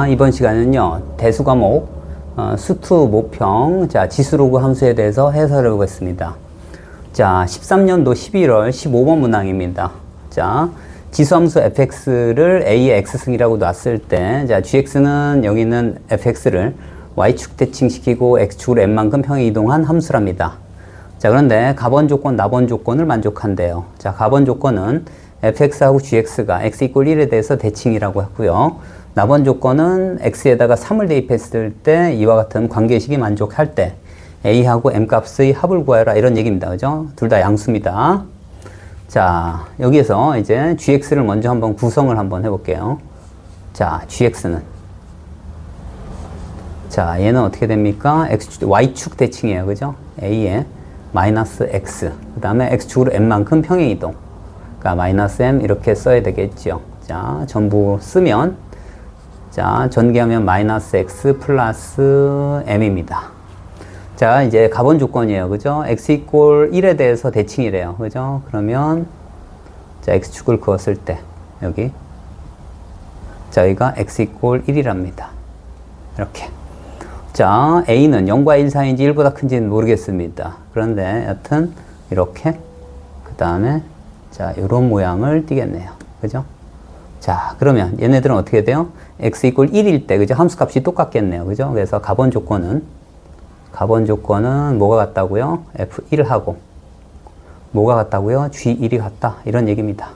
자, 이번 시간은요, 대수 과목, 수투 모평, 자, 지수로그 함수에 대해서 해설해 보겠습니다. 자, 13년도 11월 15번 문항입니다. 자, 지수함수 fx를 a의 x승이라고 놨을 때, 자, gx는 여기 있는 fx를 y축 대칭시키고 x축으로 n만큼 평행 이동한 함수랍니다. 자, 그런데 가번 조건, 나번 조건을 만족한대요. 자, 가번 조건은 fx하고 gx가 x = 1에 대해서 대칭이라고 했고요. 나번 조건은 x에다가 3을 대입했을 때 이와 같은 관계식이 만족할 때 a하고 m 값의 합을 구하여라 이런 얘기입니다. 그죠? 둘 다 양수입니다. 자, 여기에서 이제 gx를 먼저 한번 구성을 한번 해볼게요. 자, gx는 자, 얘는 어떻게 됩니까? y축 대칭이에요. 그죠? a에 마이너스 x 그 다음에 x축으로 n만큼 평행 이동, 그러니까 마이너스 m 이렇게 써야 되겠죠. 자, 전부 쓰면 자, 전개하면 마이너스 x 플러스 m입니다. 자, 이제 가번 조건이에요. 그죠? x = 1에 대해서 대칭이래요. 그죠? 그러면 자, x축을 그었을 때 여기 자, 여기가 x = 1이랍니다. 이렇게. 자, a는 0과 1 사이인지 1보다 큰지는 모르겠습니다. 그런데 여튼 이렇게 그 다음에 자, 요런 모양을 띠겠네요. 그죠? 자, 그러면 얘네들은 어떻게 돼요? x = 1일 때, 그죠? 함수값이 똑같겠네요. 그죠? 그래서 가번 조건은 뭐가 같다고요? f1하고 뭐가 같다고요? g1이 같다. 이런 얘기입니다.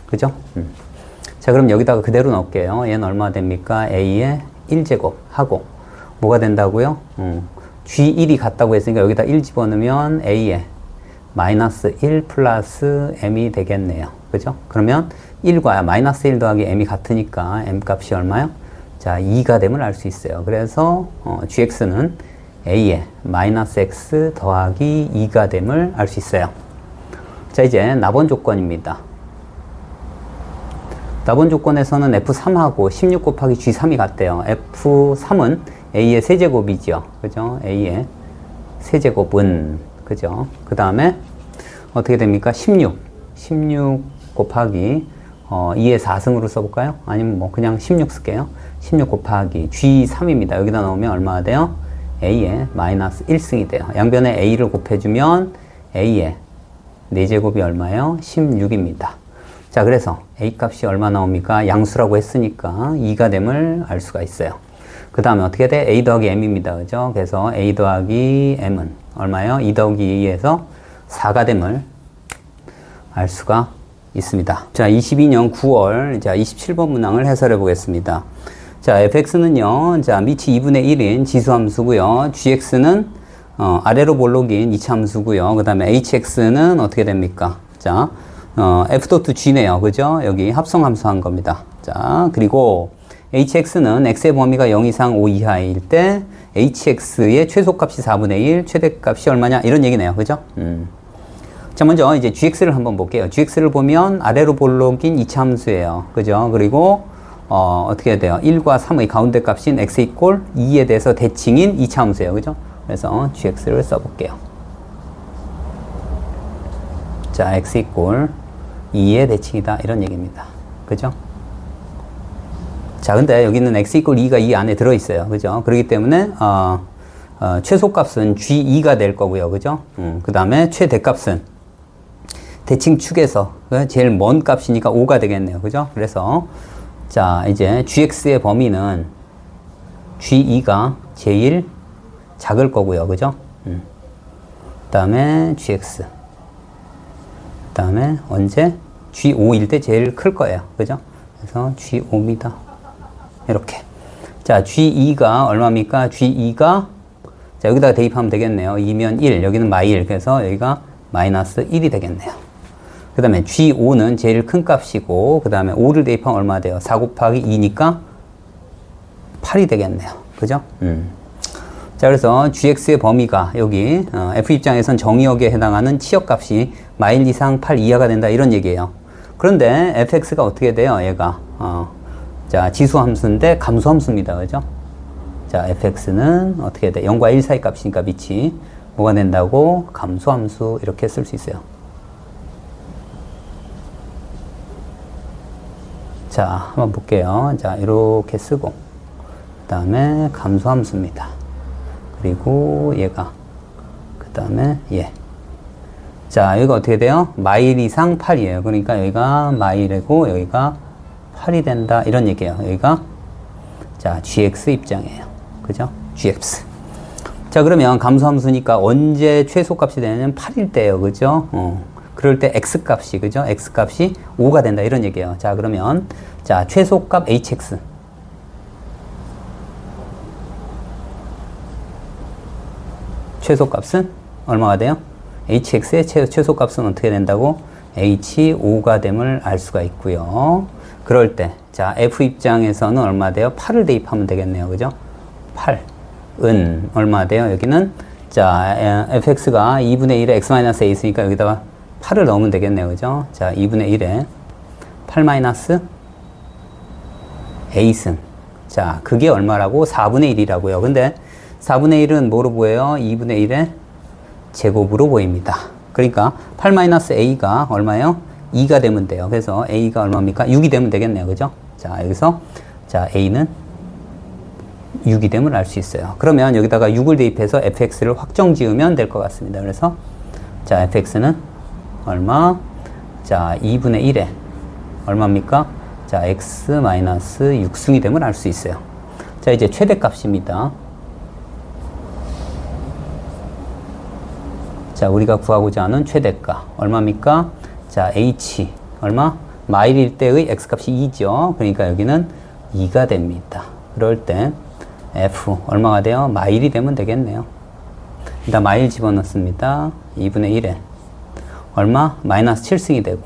그죠? 자, 그럼 여기다가 그대로 넣을게요. 얘는 얼마 됩니까? a의 1제곱 하고 뭐가 된다고요? g1이 같다고 했으니까 여기다 1 집어넣으면 a의 마이너스 1 플러스 m이 되겠네요. 그죠? 그러면 1과 마이너스 1 더하기 m이 같으니까 m 값이 얼마요? 자, 2가 됨을 알 수 있어요. 그래서 gx는 a의 마이너스 x 더하기 2가 됨을 알 수 있어요. 자, 이제 나번 조건입니다. 나번 조건에서는 f3하고 16 곱하기 g3이 같대요. f3은 a의 세제곱이죠. 그죠? a의 세제곱은 그죠? 그 다음에 어떻게 됩니까? 16 곱하기 2의 4승으로 써볼까요? 아니면 뭐 그냥 16 쓸게요. 16 곱하기 g3입니다. 여기다 넣으면 얼마가 돼요? a의 마이너스 1승이 돼요. 양변에 a를 곱해주면 a의 4제곱이 얼마예요? 16입니다. 자, 그래서 a 값이 얼마 나옵니까? 양수라고 했으니까 2가 됨을 알 수가 있어요. 그 다음에 어떻게 돼? a 더하기 m입니다. 그죠? 그래서 a 더하기 m은 얼마예요? 2 더하기 2에서 4가 됨을 알 수가 있습니다. 자, 22년 9월 자, 27번 문항을 해설해 보겠습니다. 자, fx는요, 자, 밑이 2분의 1인 지수함수고요. gx는 아래로 볼록인 이차함수고요. 그 다음에 hx는 어떻게 됩니까? 자, f.g네요. 그죠? 여기 합성함수 한 겁니다. 자, 그리고 hx는 x의 범위가 0 이상 5 이하일 때 hx의 최소값이 4분의 1, 최대값이 얼마냐? 이런 얘기네요. 그죠? 자, 먼저 이제 gx를 한번 볼게요. gx를 보면 아래로 볼록인 이차 함수예요. 그죠? 그리고 어떻게 해야 돼요? 1과 3의 가운데 값인 x = 2에 대해서 대칭인 이차 함수예요. 그죠? 그래서 gx를 써볼게요. 자, x = 2의 대칭이다. 이런 얘기입니다. 그죠? 자, 근데 여기는 x = 2가 이 안에 들어있어요. 그죠? 그렇기 때문에, 최소값은 g2가 될 거고요. 그죠? 그 다음에 최대값은 대칭축에서 제일 먼 값이니까 5가 되겠네요. 그죠? 그래서, 자, 이제 gx의 범위는 g2가 제일 작을 거고요. 그죠? 그 다음에 gx. 그 다음에 언제? g5일 때 제일 클 거예요. 그죠? 그래서 g5입니다. 이렇게. 자, g2가 얼마입니까? g2가, 자, 여기다가 대입하면 되겠네요. 2면 1, 여기는 -1. 그래서 여기가 마이너스 1이 되겠네요. 그 다음에 g5는 제일 큰 값이고, 그 다음에 5를 대입하면 얼마 돼요? 4 곱하기 2니까 8이 되겠네요. 그죠? 자, 그래서 gx의 범위가 여기, f 입장에선 정의역에 해당하는 치역값이 -1 이상 8 이하가 된다. 이런 얘기예요. 그런데 fx가 어떻게 돼요? 얘가. 자, 지수함수인데 감소함수입니다. 그죠? 자, fx는 어떻게 돼? 0과 1 사이 값이니까 밑이 뭐가 된다고? 감소함수 이렇게 쓸 수 있어요. 자, 한번 볼게요. 자, 이렇게 쓰고 다음에 감소함수입니다. 그리고 얘가, 그 다음에 얘. 자, 여기가 어떻게 돼요? 마일 이상 8이에요. 그러니까 여기가 마일이고 여기가 8이 된다. 이런 얘기예요. 여기가, 자, gx 입장이에요. 그죠? gx. 자, 그러면 감소함수니까 언제 최소값이 되냐면 8일 때예요. 그죠? 그럴 때 x값이, 그죠? x값이 5가 된다. 이런 얘기예요. 자, 그러면, 자, 최소값 hx. 최소값은 얼마가 돼요? hx의 최소값은 어떻게 된다고? h5가 됨을 알 수가 있고요. 그럴 때, 자, f 입장에서는 얼마 돼요? 8을 대입하면 되겠네요. 그죠? 8은 얼마 돼요? 여기는, 자, fx가 2분의 1에 x-a 있으니까 여기다가 8을 넣으면 되겠네요. 그죠? 자, 2분의 1에 8 마이너스 a승. 자, 그게 얼마라고? 4분의 1이라고요. 근데 4분의 1은 뭐로 보여요? 2분의 1의 제곱으로 보입니다. 그러니까 8 마이너스 a가 얼마예요? 2가 되면 돼요. 그래서 a가 얼마입니까? 6이 되면 되겠네요. 그죠? 자, 여기서, 자, a는 6이 됨을 알 수 있어요. 그러면 여기다가 6을 대입해서 fx를 확정 지으면 될 것 같습니다. 그래서, 자, fx는 얼마? 자, 2분의 1에 얼마입니까? 자, x 마이너스 6승이 됨을 알 수 있어요. 자, 이제 최대값입니다. 자, 우리가 구하고자 하는 최대가 얼마입니까? 자, h 얼마? 마일일 때의 x값이 2죠. 그러니까 여기는 2가 됩니다. 그럴 때 f 얼마가 돼요? 마일이 되면 되겠네요. 일단 마일 집어넣습니다. 2분의 1에 얼마? 마이너스 7승이 되고,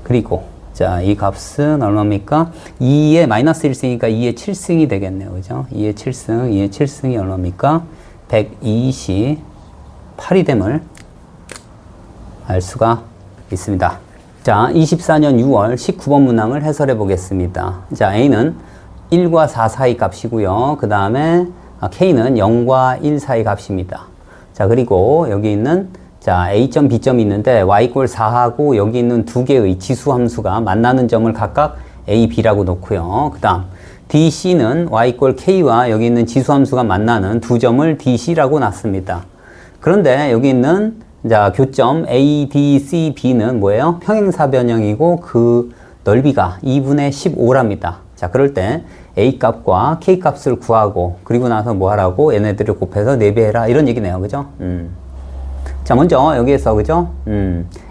그리고 자, 이 값은 얼마입니까? 2에 마이너스 1승이니까 2에 7승이 되겠네요. 그죠? 2에 7승, 2에 7승이 얼마입니까? 128이 됨을 알 수가 있습니다. 자, 24년 6월 19번 문항을 해설해 보겠습니다. 자, A는 1과 4 사이 값이고요. 그 다음에 K는 0과 1 사이 값입니다. 자, 그리고 여기 있는 자, A점, B점이 있는데 y = 4하고 여기 있는 두 개의 지수 함수가 만나는 점을 각각 A, B라고 놓고요. 그 다음 DC는 y = K와 여기 있는 지수 함수가 만나는 두 점을 DC라고 놨습니다. 그런데 여기 있는 자, 교점 A, D, C, B는 뭐예요? 평행사 변형이고 그 넓이가 2분의 15랍니다. 자, 그럴 때 A 값과 K 값을 구하고 그리고 나서 뭐 하라고? 얘네들을 곱해서 4배해라 이런 얘기네요. 그죠? 자, 먼저 여기에서 그죠?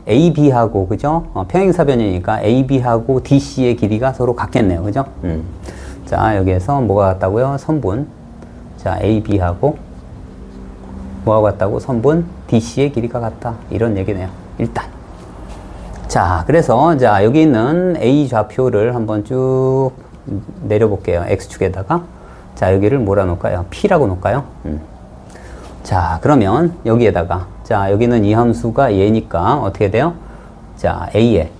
AB하고 그죠? 평행사 변형이니까 AB하고 DC의 길이가 서로 같겠네요. 그죠? 자, 여기에서 뭐가 같다고요? 선분. 자, AB하고 뭐하고 같다고? 선분 DC의 길이가 같다. 이런 얘기네요. 일단. 자, 그래서 자, 여기 있는 A 좌표를 한번 쭉 내려볼게요. X축에다가. 자, 여기를 뭐라 놓을까요? P라고 놓을까요? 자, 그러면 여기에다가 자, 여기는 이 함수가 얘니까 어떻게 돼요? 자, A에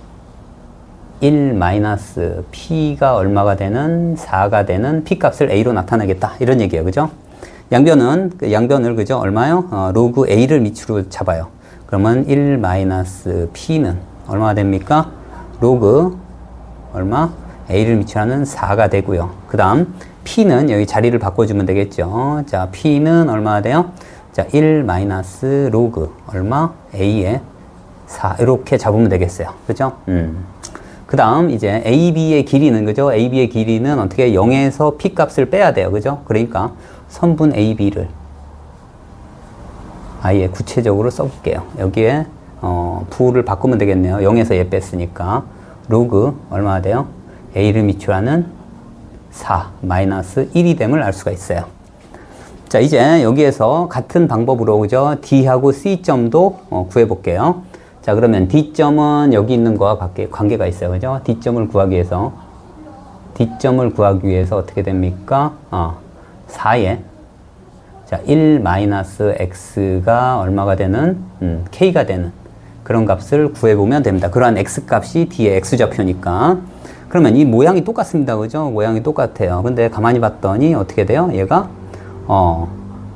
1-P가 얼마가 되는 4가 되는 P값을 A로 나타내겠다. 이런 얘기예요. 그죠? 양변은 양변을 그죠? 얼마요? 로그 A를 밑으로 잡아요. 그러면 1-P는 얼마가 됩니까? 로그 얼마? A를 밑으로 하는 4가 되고요. 그 다음 P는 여기 자리를 바꿔주면 되겠죠. 자, P는 얼마가 돼요? 자, 1-로그 얼마? A에 4 이렇게 잡으면 되겠어요. 그죠? 그 다음 이제 AB의 길이는 그죠? AB의 길이는 어떻게 0에서 P 값을 빼야 돼요. 그죠? 그러니까 선분 AB를 아예 구체적으로 써볼게요. 여기에 부호를 바꾸면 되겠네요. 0에서 얘 뺐으니까 로그 얼마가 돼요? A를 밑으로 하는 4 마이너스 1이 됨을 알 수가 있어요. 자, 이제 여기에서 같은 방법으로 그죠? D하고 C점도 구해볼게요. 자, 그러면 D점은 여기 있는 거와 관계가 있어요. 그죠? D점을 구하기 위해서 어떻게 됩니까? 4에 자, 1-X가 얼마가 되는 K가 되는 그런 값을 구해보면 됩니다. 그러한 X값이 D의 X좌표니까. 그러면 이 모양이 똑같습니다. 그죠? 모양이 똑같아요. 근데 가만히 봤더니 어떻게 돼요? 얘가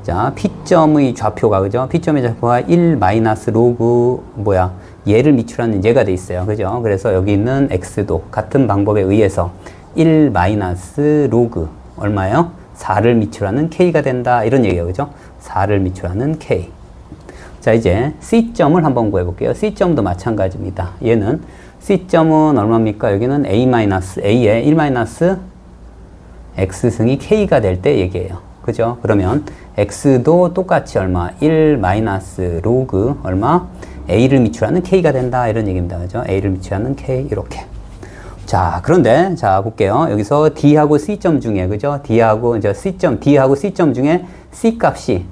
자, P점의 좌표가 그죠? P점의 좌표가 1-로그 얘를 밑으로 하는 얘가 돼 있어요. 그죠? 그래서 여기 있는 X도 같은 방법에 의해서 1-로그 얼마예요? 4를 미출하는 K가 된다. 이런 얘기예요. 그죠? 4를 미출하는 K. 자, 이제 C점을 한번 구해볼게요. C점도 마찬가지입니다. 얘는 C점은 얼마입니까? 여기는 A의 1-X승이 K가 될 때 얘기예요. 그죠? 그러면 X도 똑같이 얼마? 1 로그 얼마? A를 미출하는 K가 된다. 이런 얘기입니다. 그죠? A를 미출하는 K. 이렇게. 자, 그런데, 자, 볼게요. 여기서 D하고 C점 중에, 그죠? D하고 C점 중에 C 값이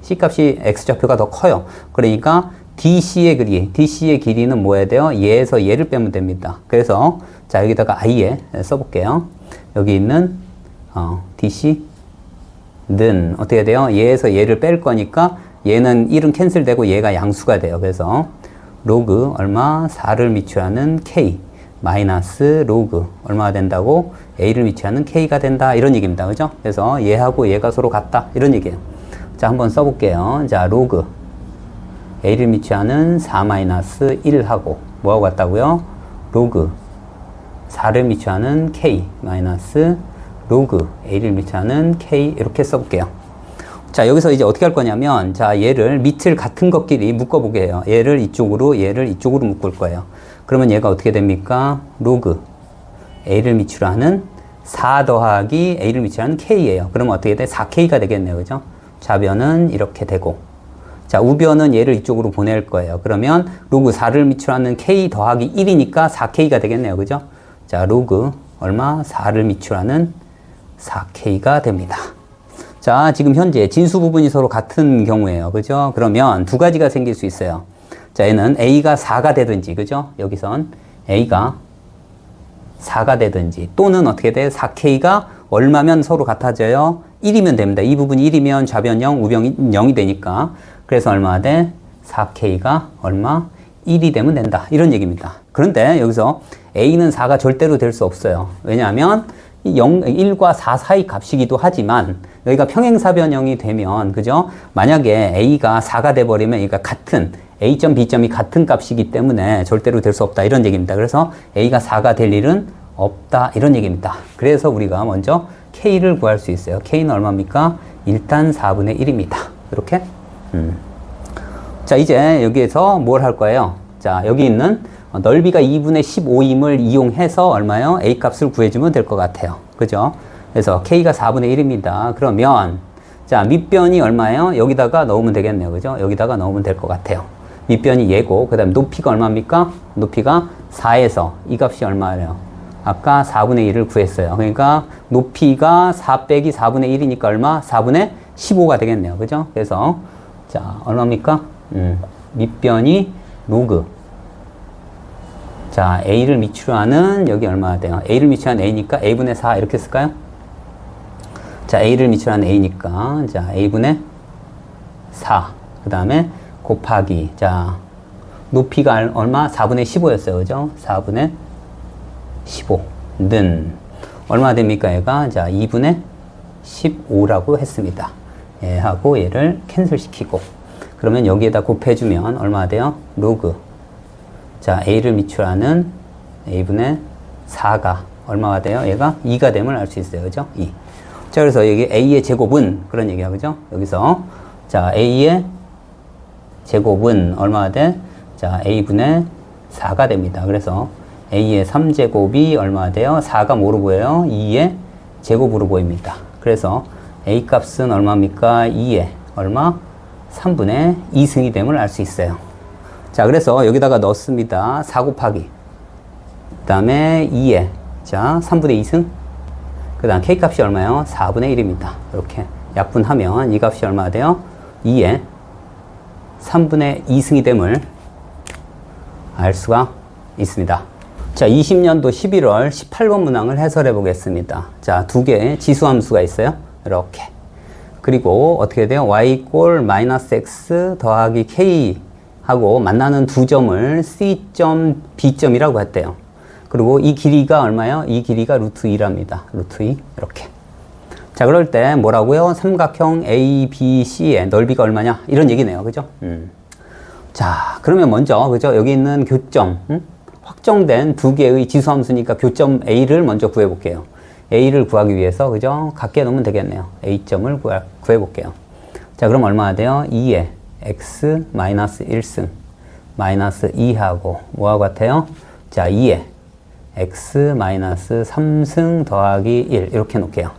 X좌표가 더 커요. 그러니까 DC의 길이는 뭐 해야 돼요? 얘에서 얘를 빼면 됩니다. 그래서, 자, 여기다가 I에 써볼게요. 여기 있는, DC는 어떻게 돼요? 얘에서 얘를 뺄 거니까 얘는 1은 캔슬되고 얘가 양수가 돼요. 그래서, 로그 얼마? 4를 미출하는 K. 마이너스 로그 얼마가 된다고? A를 미치하는 K가 된다. 이런 얘기입니다. 그죠? 그래서 얘하고 얘가 서로 같다. 이런 얘기예요. 자, 한번 써볼게요. 자, 로그 A를 미치하는 4-1하고 뭐하고 같다고요? 로그 4를 미치하는 K 마이너스 로그 A를 미치하는 K 이렇게 써볼게요. 자, 여기서 이제 어떻게 할 거냐면, 자, 얘를 밑을 같은 것끼리 묶어보게 해요. 얘를 이쪽으로 묶을 거예요. 그러면 얘가 어떻게 됩니까? 로그 A를 미출하는 4 더하기 A를 미출하는 K예요. 그러면 어떻게 돼? 4K가 되겠네요. 그죠? 좌변은 이렇게 되고, 자, 우변은 얘를 이쪽으로 보낼 거예요. 그러면 로그 4를 미출하는 K 더하기 1이니까 4K가 되겠네요. 그죠? 자, 로그 얼마? 4를 미출하는 4K가 됩니다. 자, 지금 현재 진수 부분이 서로 같은 경우에요. 그죠? 그러면 두 가지가 생길 수 있어요. 자, 얘는 A가 4가 되든지, 그죠? 여기선 A가 4가 되든지, 또는 어떻게 돼? 4K가 얼마면 서로 같아져요? 1이면 됩니다. 이 부분이 1이면 좌변 0, 우변 0이 되니까. 그래서 얼마 돼? 4K가 얼마? 1이 되면 된다. 이런 얘기입니다. 그런데 여기서 A는 4가 절대로 될 수 없어요. 왜냐하면 1과 4 사이 값이기도 하지만 여기가 평행사변형이 되면, 그죠? 만약에 A가 4가 돼버리면 얘가 같은 A점, B점이 같은 값이기 때문에 절대로 될 수 없다. 이런 얘기입니다. 그래서 A가 4가 될 일은 없다. 이런 얘기입니다. 그래서 우리가 먼저 K를 구할 수 있어요. K는 얼마입니까? 일단 4분의 1입니다. 이렇게. 자, 이제 여기에서 뭘 할 거예요? 자, 여기 있는 넓이가 2분의 15임을 이용해서 얼마요? A 값을 구해주면 될 것 같아요. 그죠? 그래서 K가 4분의 1입니다. 그러면, 자, 밑변이 얼마예요? 여기다가 넣으면 되겠네요. 그죠? 여기다가 넣으면 될 것 같아요. 밑변이 얘고, 그 다음에 높이가 얼마입니까? 높이가 4에서 이 값이 얼마예요? 아까 4분의 1을 구했어요. 그러니까 높이가 4 빼기 4분의 1이니까 얼마? 4분의 15가 되겠네요. 그죠? 그래서, 자, 얼마입니까? 밑변이 로그. 자, A를 미출하는 여기 얼마가 돼요? A를 미출하는 A니까 A분의 4 이렇게 쓸까요? 자, A를 미출하는 A니까, 자, A분의 4. 그 다음에 곱하기, 자, 높이가 얼마? 4분의 15였어요. 그죠? 4분의 15는 얼마 됩니까? 얘가, 자, 2분의 15라고 했습니다. 얘하고 얘를 캔슬 시키고, 그러면 여기에다 곱해주면 얼마 돼요? 로그. 자, A를 미출하는 A분의 4가 얼마가 돼요? 얘가 2가 됨을 알 수 있어요. 그죠? 2. 자, 그래서 여기 A의 제곱은 그런 얘기야. 그죠? 여기서, 자, A의 제곱은 얼마가 돼? 자, A분의 4가 됩니다. 그래서 A의 3제곱이 얼마가 돼요? 4가 뭐로 보여요? 2의 제곱으로 보입니다. 그래서 A 값은 얼마입니까? 2의 얼마? 3분의 2승이 됨을 알 수 있어요. 자, 그래서 여기다가 넣습니다. 4 곱하기. 그 다음에 2에, 자, 3분의 2승. 그 다음 K 값이 얼마예요? 4분의 1입니다. 이렇게 약분하면 이 값이 얼마가 돼요? 2에 3분의 2승이 됨을 알 수가 있습니다. 자, 20년도 11월 18번 문항을 해설해 보겠습니다. 자, 두 개의 지수함수가 있어요. 이렇게. 그리고 어떻게 돼요? y 꼴 마이너스 x 더하기 k 하고 만나는 두 점을 C점, B점이라고 했대요. 그리고 이 길이가 얼마예요? 이 길이가 루트 2랍니다. 루트 2. 이렇게. 자, 그럴 때 뭐라고요? 삼각형 ABC의 넓이가 얼마냐? 이런 얘기네요. 그죠? 자, 그러면 먼저, 그죠? 여기 있는 교점, 확정된 두 개의 지수함수니까 교점 A를 먼저 구해볼게요. a를 구하기 위해서, 그죠? 같게 놓으면 되겠네요. a점을 구해볼게요. 자, 그럼 얼마나 돼요? 2에 x 마이너스 1승 마이너스 2하고 뭐하고 같아요? 자, 2에 x 마이너스 3승 더하기 1 이렇게 놓을게요.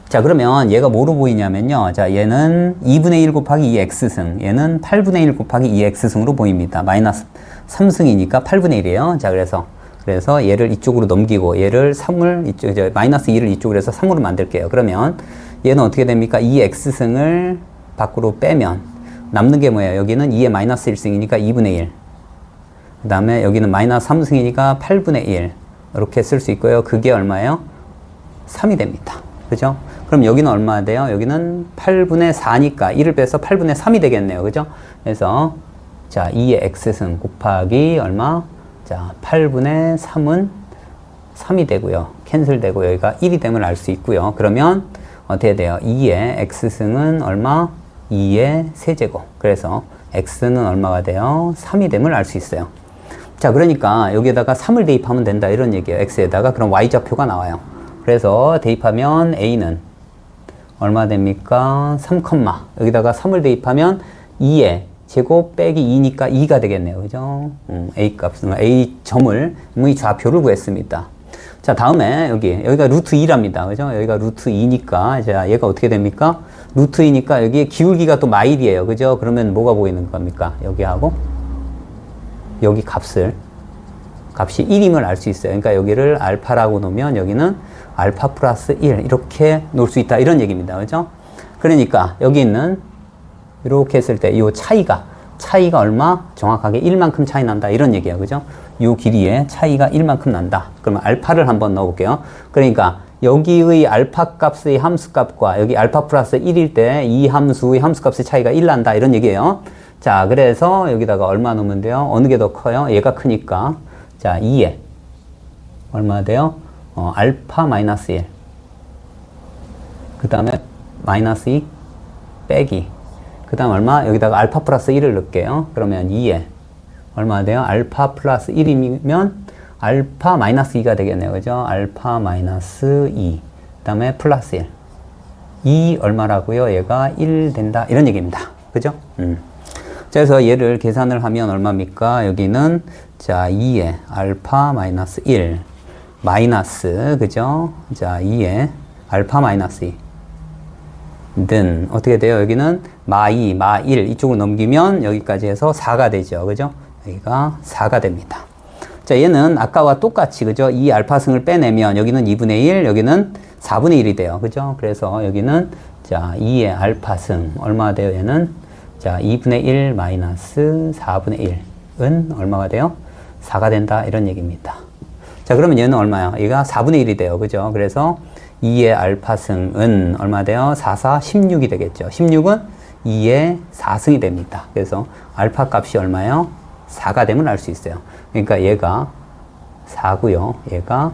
자, 그러면 얘가 뭐로 보이냐면요. 자, 얘는 2분의 1 곱하기 2x승, 얘는 8분의 1 곱하기 2x승으로 보입니다. 마이너스 3승이니까 8분의 1이에요. 자, 그래서 얘를 이쪽으로 넘기고 얘를 3을 이쪽, 마이너스 2를 이쪽으로 해서 3으로 만들게요. 그러면 얘는 어떻게 됩니까? 2x승을 밖으로 빼면 남는 게 뭐예요? 여기는 2의 마이너스 1승이니까 2분의 1. 그 다음에 여기는 마이너스 3승이니까 8분의 1. 이렇게 쓸 수 있고요. 그게 얼마예요? 3이 됩니다. 그죠? 그럼 여기는 얼마나 돼요? 여기는 8분의 4니까 1을 빼서 8분의 3이 되겠네요. 그죠? 그래서 자, 2의 x승 곱하기 얼마? 자, 8분의 3은 3이 되고요. 캔슬 되고 여기가 1이 됨을 알 수 있고요. 그러면 어떻게 돼요? 2의 x승은 얼마? 2의 세제곱. 그래서 x는 얼마가 돼요? 3이 됨을 알 수 있어요. 자, 그러니까 여기에다가 3을 대입하면 된다 이런 얘기예요. x에다가. 그럼 y좌표가 나와요. 그래서 대입하면 a는 얼마 됩니까? 3, 여기다가 3을 대입하면 2의 제곱 빼기 2니까 2가 되겠네요. 그죠? a 값은 a 점을 의 좌표를 구했습니다. 자, 다음에 여기가 루트 2랍니다. 그죠? 여기가 루트 2니까 자, 얘가 어떻게 됩니까? 루트 2니까 여기에 기울기가 또 마일이에요. 그죠? 그러면 뭐가 보이는 겁니까? 여기하고 여기 값이 1임을 알 수 있어요. 그러니까 여기를 알파라고 놓으면 여기는 알파 플러스 1 이렇게 놓을 수 있다 이런 얘기입니다. 그죠? 그러니까 여기 있는 이렇게 했을 때 이 차이가 얼마? 정확하게 1만큼 차이 난다 이런 얘기예요. 그죠? 이 길이의 차이가 1만큼 난다. 그러면 알파를 한번 넣어볼게요. 그러니까 여기의 알파 값의 함수값과 여기 알파 플러스 1일 때 이 함수의 함수값의 차이가 1 난다 이런 얘기예요. 자, 그래서 여기다가 얼마 넣으면 돼요? 어느 게 더 커요? 얘가 크니까 자, 2에 얼마 돼요? 알파 마이너스 1. 그 다음에 마이너스 2 빼기. 그 다음 얼마? 여기다가 알파 플러스 1을 넣을게요. 그러면 2에 얼마 돼요? 알파 플러스 1이면 알파 마이너스 2가 되겠네요. 그죠? 알파 마이너스 2. 그 다음에 플러스 1. 2 얼마라고요? 얘가 1 된다. 이런 얘기입니다. 그죠? 자, 그래서 얘를 계산을 하면 얼마입니까? 여기는 자, 2에 알파 마이너스 1 마이너스, 그죠? 자, 2에 알파 마이너스 2 는 어떻게 돼요? 여기는 마2, 마1 이쪽으로 넘기면 여기까지 해서 4가 되죠. 그죠? 여기가 4가 됩니다. 자, 얘는 아까와 똑같이, 그죠? 이 알파승을 빼내면 여기는 2분의 1, 여기는 4분의 1이 돼요. 그죠? 그래서 여기는 자, 2의 알파승 얼마가 돼요? 얘는 자, 2분의 1 마이너스 4분의 1은 얼마가 돼요? 4가 된다 이런 얘기입니다. 자, 그러면 얘는 얼마야? 얘가 4분의 1이 돼요. 그죠? 그래서 2의 알파승은 얼마 돼요? 4, 4, 16이 되겠죠. 16은 2의 4승이 됩니다. 그래서 알파 값이 얼마예요? 4가 되면 알 수 있어요. 그러니까 얘가 4고요. 얘가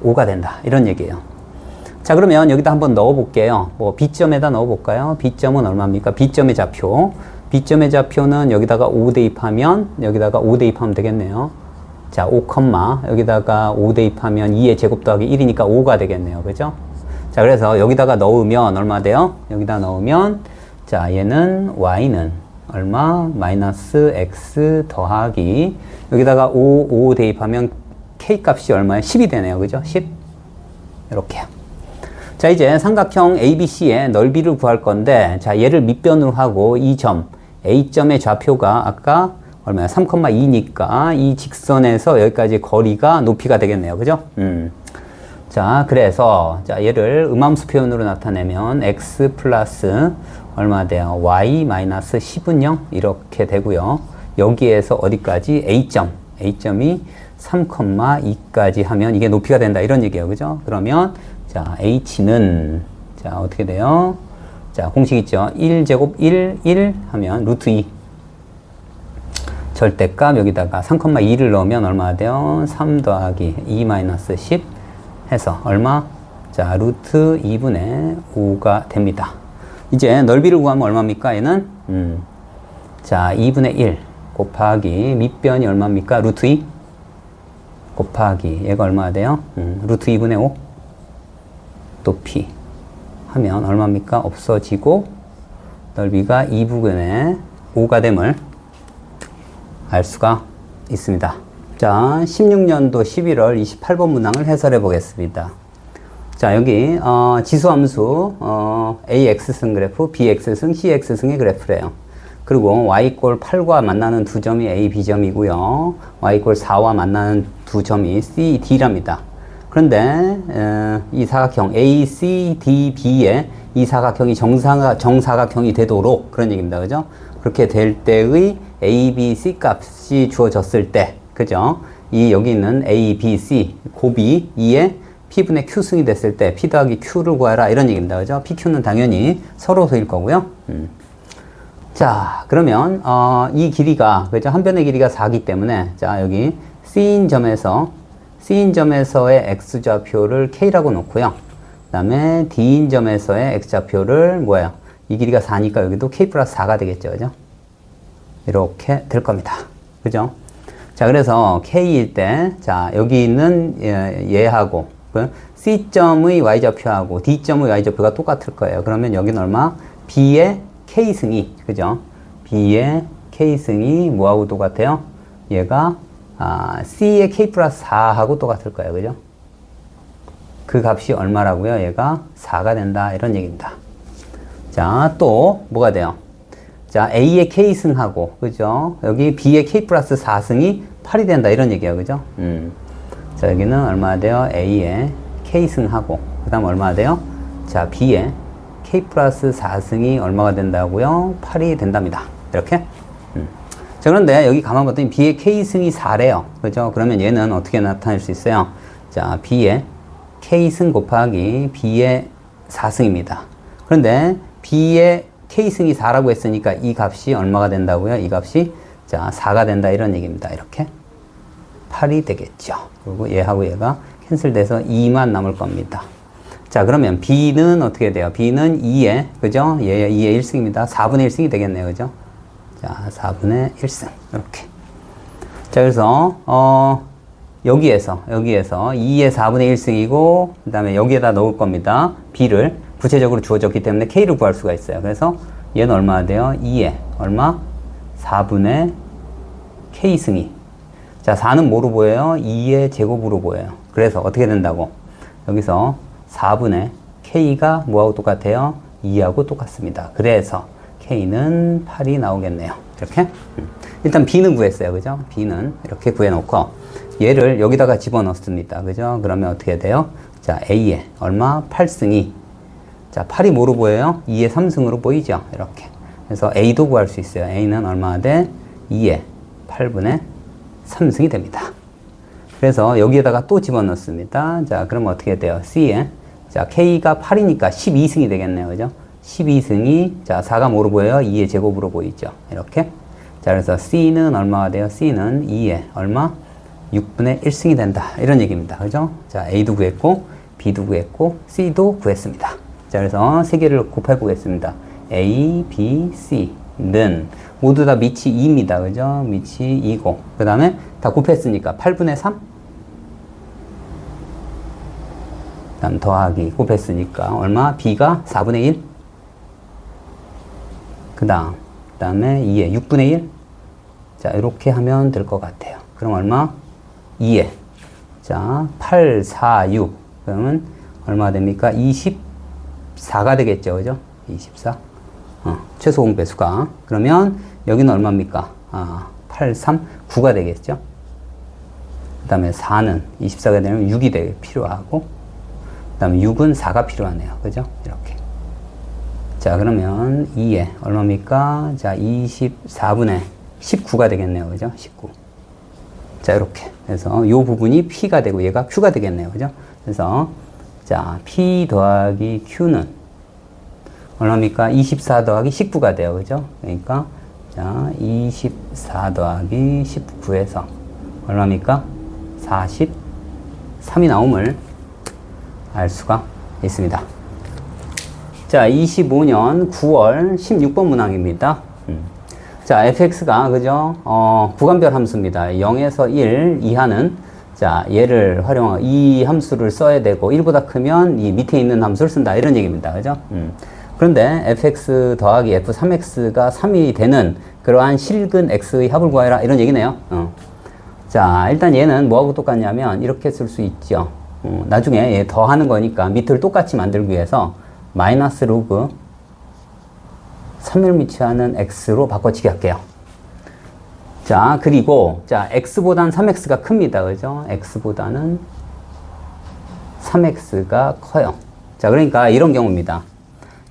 5가 된다. 이런 얘기예요. 자, 그러면 여기다 한번 넣어 볼게요. 뭐 B점에다 넣어 볼까요? B점은 얼마입니까? B점의 좌표. B점의 좌표는 여기다가 5 대입하면 여기다가 5 대입하면 되겠네요. 자, 5, 여기다가 5 대입하면 2의 제곱 더하기 1이니까 5가 되겠네요. 그죠? 자, 그래서 여기다가 넣으면 얼마 돼요? 여기다 넣으면 자, 얘는 y는 얼마? 마이너스 x 더하기 여기다가 5 대입하면 k 값이 얼마예요? 10이 되네요. 그죠? 10. 이렇게요. 자, 이제 삼각형 ABC의 넓이를 구할 건데 자, 얘를 밑변으로 하고 이 점 A점의 좌표가 아까 얼마야? 3,2니까 이 직선에서 여기까지 거리가 높이가 되겠네요. 그죠? 자, 그래서 자, 얘를 음함수 표현으로 나타내면 x 플러스 얼마 돼요? y 마이너스 10은 0 이렇게 되고요. 여기에서 어디까지? A점이 3,2까지 하면 이게 높이가 된다 이런 얘기예요. 그죠? 그러면 자, h는 자, 어떻게 돼요? 자, 공식 있죠? 1제곱 1 하면 루트 2 절대값 여기다가 3,2를 넣으면 얼마가 돼요? 3 더하기 2 마이너스 10 해서 얼마? 자, 루트 2분의 5가 됩니다. 이제 넓이를 구하면 얼마입니까? 얘는 자, 2분의 1 곱하기 밑변이 얼마입니까? 루트 2 곱하기 얘가 얼마가 돼요? 루트 2분의 5 또 P 하면 얼마입니까? 없어지고 넓이가 2부근의 5가 됨을 알 수가 있습니다. 자, 16년도 11월 28번 문항을 해설해 보겠습니다. 자, 여기 지수함수 AX승 그래프, BX승, CX승의 그래프래요. 그리고 Y꼴 8과 만나는 두 점이 A, B점이고요. Y꼴 4와 만나는 두 점이 C, D랍니다. 그런데 이 사각형 AC, DB에 이 사각형이 정사각형이 되도록 그런 얘기입니다. 그죠? 그렇게 될 때의 A, B, C 값이 주어졌을 때, 그죠? 여기 있는 A, B, C, 곱이 2에 P분의 Q승이 됐을 때 P 더하기 Q를 구하라 이런 얘기입니다. 그죠? PQ는 당연히 서로소일 거고요. 자, 그러면 이 길이가, 그죠? 한 변의 길이가 4기 때문에 자, 여기 C인 점에서의 X좌표를 K라고 놓고요. 그 다음에 D인 점에서의 X좌표를 뭐예요? 이 길이가 4니까 여기도 K 플러스 4가 되겠죠. 그죠? 이렇게 될 겁니다. 그죠? 자, 그래서 K일 때, 자, 여기 있는 얘하고, C점의 Y좌표하고 D점의 Y좌표가 똑같을 거예요. 그러면 여기는 얼마? B의 K승이, 그죠? B의 K승이 뭐하고 똑같아요? 얘가, C의 K 플러스 4하고 똑같을 거예요. 그죠? 그 값이 얼마라고요? 얘가 4가 된다. 이런 얘기입니다. 자, 또, 뭐가 돼요? 자, A의 K승하고, 그죠? 여기 B의 K 플러스 4승이 8이 된다. 이런 얘기예요. 그죠? 자, 여기는 얼마 돼요? A의 K승하고, 그 다음 얼마 돼요? 자, B의 K 플러스 4승이 얼마가 된다고요? 8이 된답니다. 이렇게. 자, 그런데 여기 가만 봤더니 B의 K승이 4래요. 그죠? 그러면 얘는 어떻게 나타낼 수 있어요? 자, B의 K승 곱하기 B의 4승입니다. 그런데 B의 K승이 4라고 했으니까 이 값이 얼마가 된다고요? 이 값이 자 4가 된다 이런 얘기입니다. 이렇게 8이 되겠죠. 그리고 얘하고 얘가 캔슬돼서 2만 남을 겁니다. 자, 그러면 B는 어떻게 돼요? B는 2에, 그죠? 얘 2의 1승입니다. 4분의 1승이 되겠네요. 그죠? 자, 4분의 1승. 이렇게. 자, 그래서 여기에서 2의 4분의 1승이고 그 다음에 여기에다 넣을 겁니다. B를 구체적으로 주어졌기 때문에 K를 구할 수가 있어요. 그래서 얘는 얼마나 돼요? 2에 얼마? 4분의 K승이. 자, 4는 뭐로 보여요? 2의 제곱으로 보여요. 그래서 어떻게 된다고? 여기서 4분의 K가 뭐하고 똑같아요? 2하고 똑같습니다. 그래서 K는 8이 나오겠네요. 이렇게. 일단 B는 구했어요. 그죠? B는 이렇게 구해놓고 얘를 여기다가 집어넣습니다. 그죠? 그러면 어떻게 돼요? 자, A에 얼마? 8승이. 자, 8이 뭐로 보여요? 2의 3승으로 보이죠? 이렇게. 그래서 A도 구할 수 있어요. A는 얼마나 돼? 2의 8분의 3승이 됩니다. 그래서 여기에다가 또 집어넣습니다. 자, 그러면 어떻게 돼요? C에. 자, K가 8이니까 12승이 되겠네요. 그죠? 12승이, 자, 4가 뭐로 보여요? 2의 제곱으로 보이죠? 이렇게. 자, 그래서 C는 얼마가 돼요? C는 2의 얼마? 6분의 1승이 된다. 이런 얘기입니다. 그죠? 자, A도 구했고, B도 구했고, C도 구했습니다. 자, 그래서 세 개를 곱해 보겠습니다. A, B, C는 모두 다 밑이 2입니다. 그죠? 밑이 2고. 그 다음에 다 곱했으니까 8분의 3? 그 다음 더하기 곱했으니까 얼마? B가 4분의 1? 그 다음에 2에 6분의 1? 자, 이렇게 하면 될 것 같아요. 그럼 얼마? 2에. 자, 8, 4, 6. 그러면 얼마 됩니까? 24가 되겠죠. 그죠? 24. 최소 공배수가. 그러면 여기는 얼마입니까? 8, 3, 9가 되겠죠. 그 다음에 4는 24가 되면 6이 필요하고, 그 다음에 6은 4가 필요하네요. 그죠? 이렇게. 자, 그러면 2에 얼마입니까? 자, 24분의 19가 되겠네요. 그죠? 19. 자, 이렇게. 그래서 이 부분이 P가 되고 얘가 Q가 되겠네요. 그죠? 그래서 자, P 더하기 Q는 얼마입니까? 24 더하기 19가 돼요. 그죠? 그러니까 자, 24 더하기 19에서 얼마입니까? 43이 나옴을 알 수가 있습니다. 자, 25년 9월 16번 문항입니다. 자, fx가, 그죠? 구간별 함수입니다. 0에서 1 이하는 자, 얘를 활용하고 이 함수를 써야 되고 1보다 크면 이 밑에 있는 함수를 쓴다. 이런 얘기입니다. 그죠? 그런데 fx 더하기 f3x가 3이 되는 그러한 실근 x의 합을 구하라. 이런 얘기네요. 자, 일단 얘는 뭐하고 똑같냐면 이렇게 쓸 수 있죠. 나중에 얘 더하는 거니까 밑을 똑같이 만들기 위해서 마이너스 로그 3을 미치하는 x로 바꿔치기 할게요. 자, 그리고 자, x보다는 3x가 큽니다. 그죠? x보다는 3x가 커요. 자, 그러니까 이런 경우입니다.